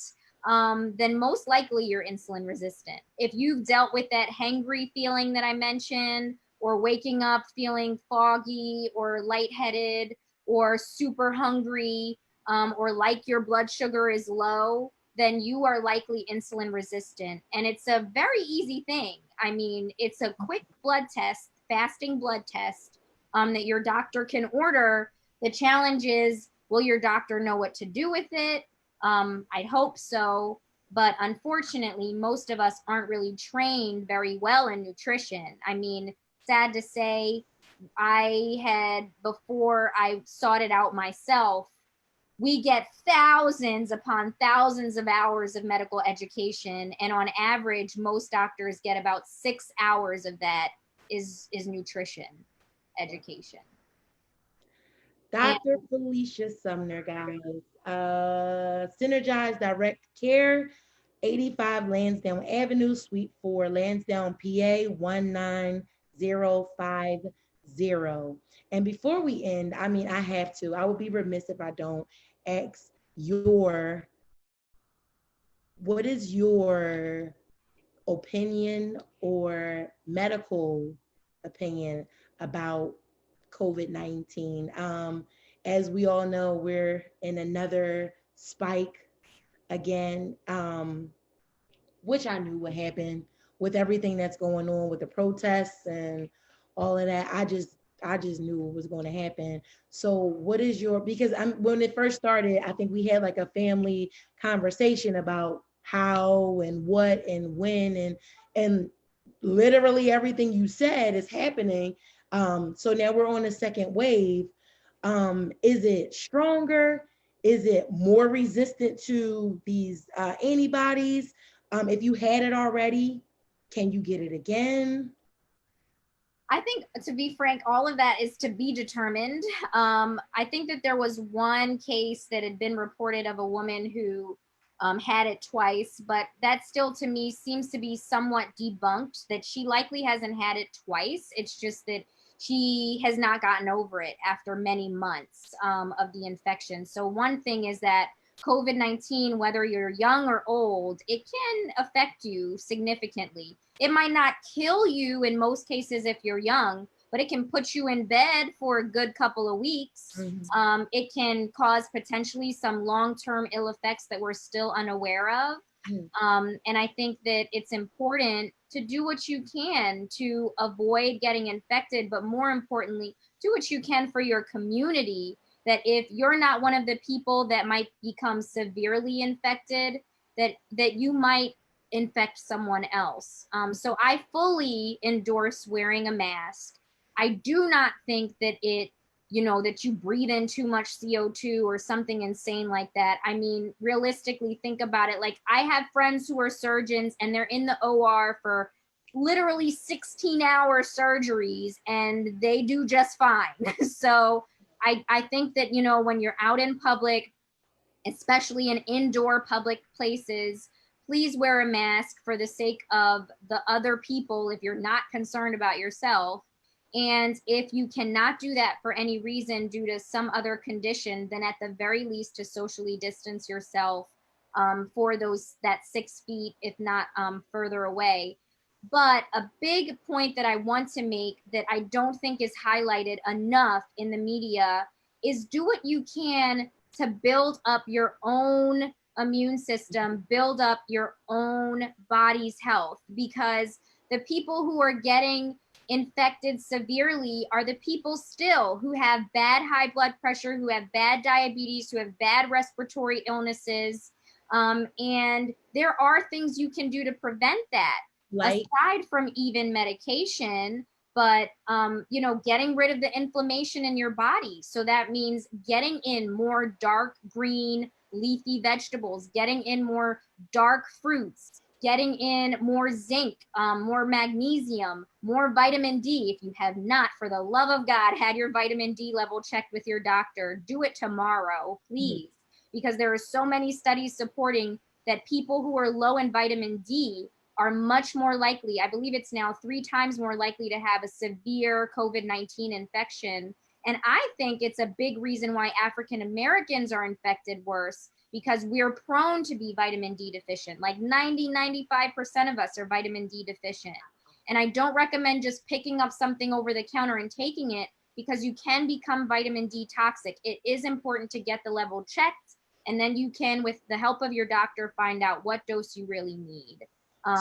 then most likely you're insulin resistant. If you've dealt with that hangry feeling that I mentioned, or waking up feeling foggy or lightheaded or super hungry, or like your blood sugar is low, then you are likely insulin resistant. And it's a very easy thing. I mean, it's a quick blood test, fasting blood test, that your doctor can order. The challenge is, will your doctor know what to do with it? I hope so. But unfortunately, most of us aren't really trained very well in nutrition. I mean, sad to say, before I sought it out myself, we get thousands upon thousands of hours of medical education. And on average, most doctors get about 6 hours of that is nutrition education. Dr. Felecia Sumner, guys. Synergize Direct Care, 85 Lansdowne Avenue, Suite 4, Lansdowne, PA, 19050. And before we end, I mean, I would be remiss if I don't ask what is your opinion or medical opinion about COVID-19? As we all know, we're in another spike again, which I knew would happen with everything that's going on with the protests and all of that. I just knew it was going to happen. So what is because when it first started, I think we had like a family conversation about how and what and when and literally everything you said is happening. So now we're on a second wave. Is it stronger? Is it more resistant to these antibodies? If you had it already, can you get it again? I think, to be frank, all of that is to be determined. I think that there was one case that had been reported of a woman who had it twice, but that still to me seems to be somewhat debunked, that she likely hasn't had it twice. It's just that she has not gotten over it after many months of the infection. So one thing is that COVID-19, whether you're young or old, it can affect you significantly. It might not kill you in most cases if you're young, but it can put you in bed for a good couple of weeks. It can cause potentially some long-term ill effects that we're still unaware of. And I think that it's important to do what you can to avoid getting infected, but more importantly, do what you can for your community. That if you're not one of the people that might become severely infected, that you might infect someone else. So I fully endorse wearing a mask. I do not think that that you breathe in too much CO2 or something insane like that. I mean, realistically, think about it. Like, I have friends who are surgeons and they're in the OR for literally 16-hour surgeries and they do just fine. So I think that, when you're out in public, especially in indoor public places, please wear a mask for the sake of the other people if you're not concerned about yourself. And if you cannot do that for any reason due to some other condition, then at the very least to socially distance yourself for that 6 feet, if not further away. But a big point that I want to make that I don't think is highlighted enough in the media is do what you can to build up your own immune system, build up your own body's health, because the people who are getting infected severely are the people still who have bad high blood pressure, who have bad diabetes, who have bad respiratory illnesses. And there are things you can do to prevent that, aside from even medication. But getting rid of the inflammation in your body. So that means getting in more dark green leafy vegetables, getting in more dark fruits, getting in more zinc, more magnesium, more vitamin D. If you have not, for the love of God, had your vitamin D level checked with your doctor, do it tomorrow, please. Because there are so many studies supporting that people who are low in vitamin D are much more likely, I believe it's now 3 times more likely to have a severe COVID-19 infection. And I think it's a big reason why African Americans are infected worse, because we're prone to be vitamin D deficient. Like 95% of us are vitamin D deficient. And I don't recommend just picking up something over the counter and taking it, because you can become vitamin D toxic. It is important to get the level checked, and then you can, with the help of your doctor, find out what dose you really need.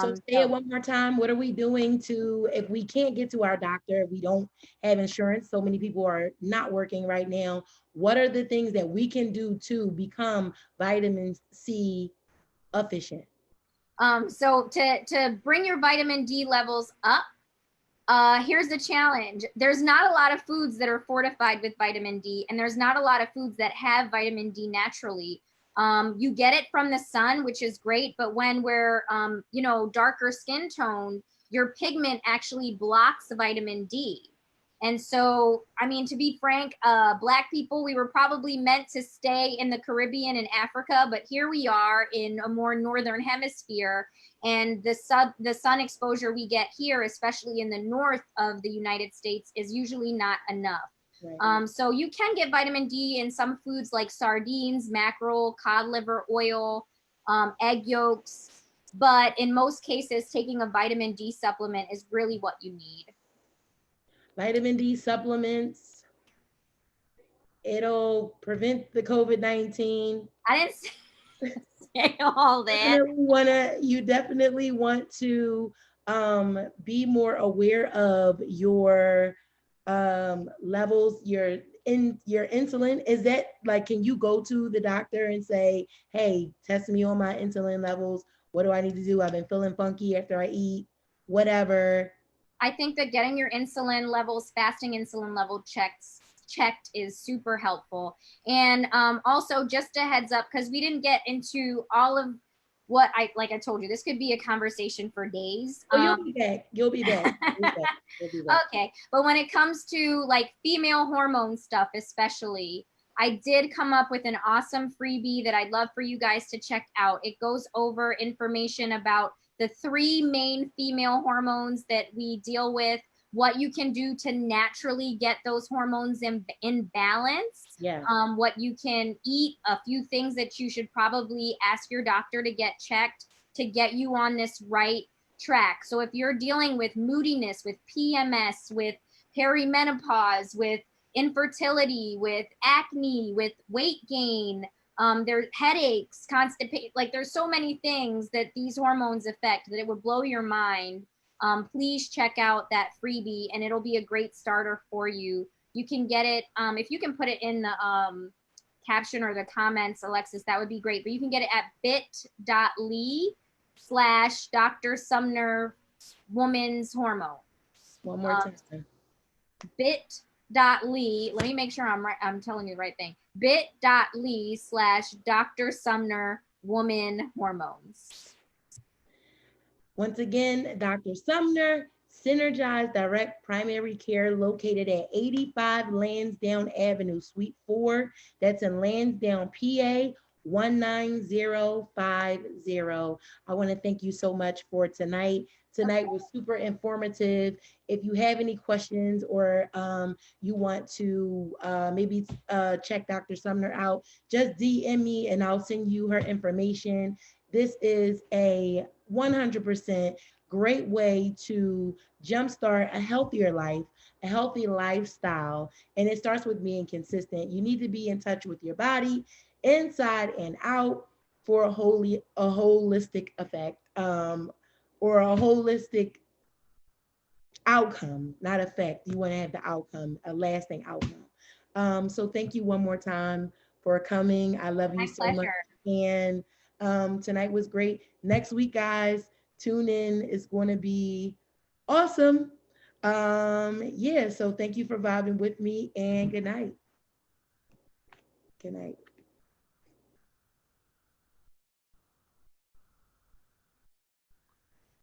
So say it one more time. What are we doing if we can't get to our doctor, if we don't have insurance, so many people are not working right now. What are the things that we can do to become vitamin C efficient? So to bring your vitamin D levels up, here's the challenge. There's not a lot of foods that are fortified with vitamin D, and there's not a lot of foods that have vitamin D naturally. You get it from the sun, which is great, but when we're, darker skin tone, your pigment actually blocks the vitamin D. And so, I mean, to be frank, Black people, we were probably meant to stay in the Caribbean and Africa, but here we are in a more northern hemisphere, and the sun exposure we get here, especially in the north of the United States, is usually not enough. Right. So you can get vitamin D in some foods like sardines, mackerel, cod liver oil, egg yolks. But in most cases, taking a vitamin D supplement is really what you need. Vitamin D supplements, it'll prevent the COVID-19. I didn't say all that. You definitely want to be more aware of your levels, your insulin. Is that like, can you go to the doctor and say, hey, test me on my insulin levels? What do I need to do? I've been feeling funky after I eat, whatever. I think that getting your insulin levels, fasting insulin level checked is super helpful. And also, just a heads up, because we didn't get into all of what I told you, this could be a conversation for days. Oh, you'll be back. You'll be back. Okay. But when it comes to like female hormone stuff, especially, I did come up with an awesome freebie that I'd love for you guys to check out. It goes over information about the 3 main female hormones that we deal with, what you can do to naturally get those hormones in balance, Yeah. what you can eat, a few things that you should probably ask your doctor to get checked to get you on this right track. So if you're dealing with moodiness, with PMS, with perimenopause, with infertility, with acne, with weight gain, there's headaches, constipation, like there's so many things that these hormones affect that it would blow your mind. Please check out that freebie and it'll be a great starter for you. You can get it, if you can put it in the caption or the comments, Alexis, that would be great. But you can get it at bit.ly/Dr. Sumner Woman's Hormone. One more time. Bit.ly, let me make sure I'm telling you the right thing. Bit.ly/Dr. Sumner Woman Hormones. Once again, Dr. Sumner, Synergized Direct Primary Care, located at 85 Lansdowne Avenue, Suite 4. That's in Lansdowne, PA, 19050. I want to thank you so much for tonight. Tonight was super informative. If you have any questions or you want to maybe check Dr. Sumner out, just DM me and I'll send you her information. This is a 100% great way to jumpstart a healthier life, a healthy lifestyle. And it starts with being consistent. You need to be in touch with your body, inside and out, for a holistic effect, or a holistic outcome, not effect. You want to have the outcome, a lasting outcome. So thank you one more time for coming. I love you My so much. pleasure. And tonight was great. Next week, guys, tune in. It's going to be awesome. Yeah, so thank you for vibing with me and good night. Good night.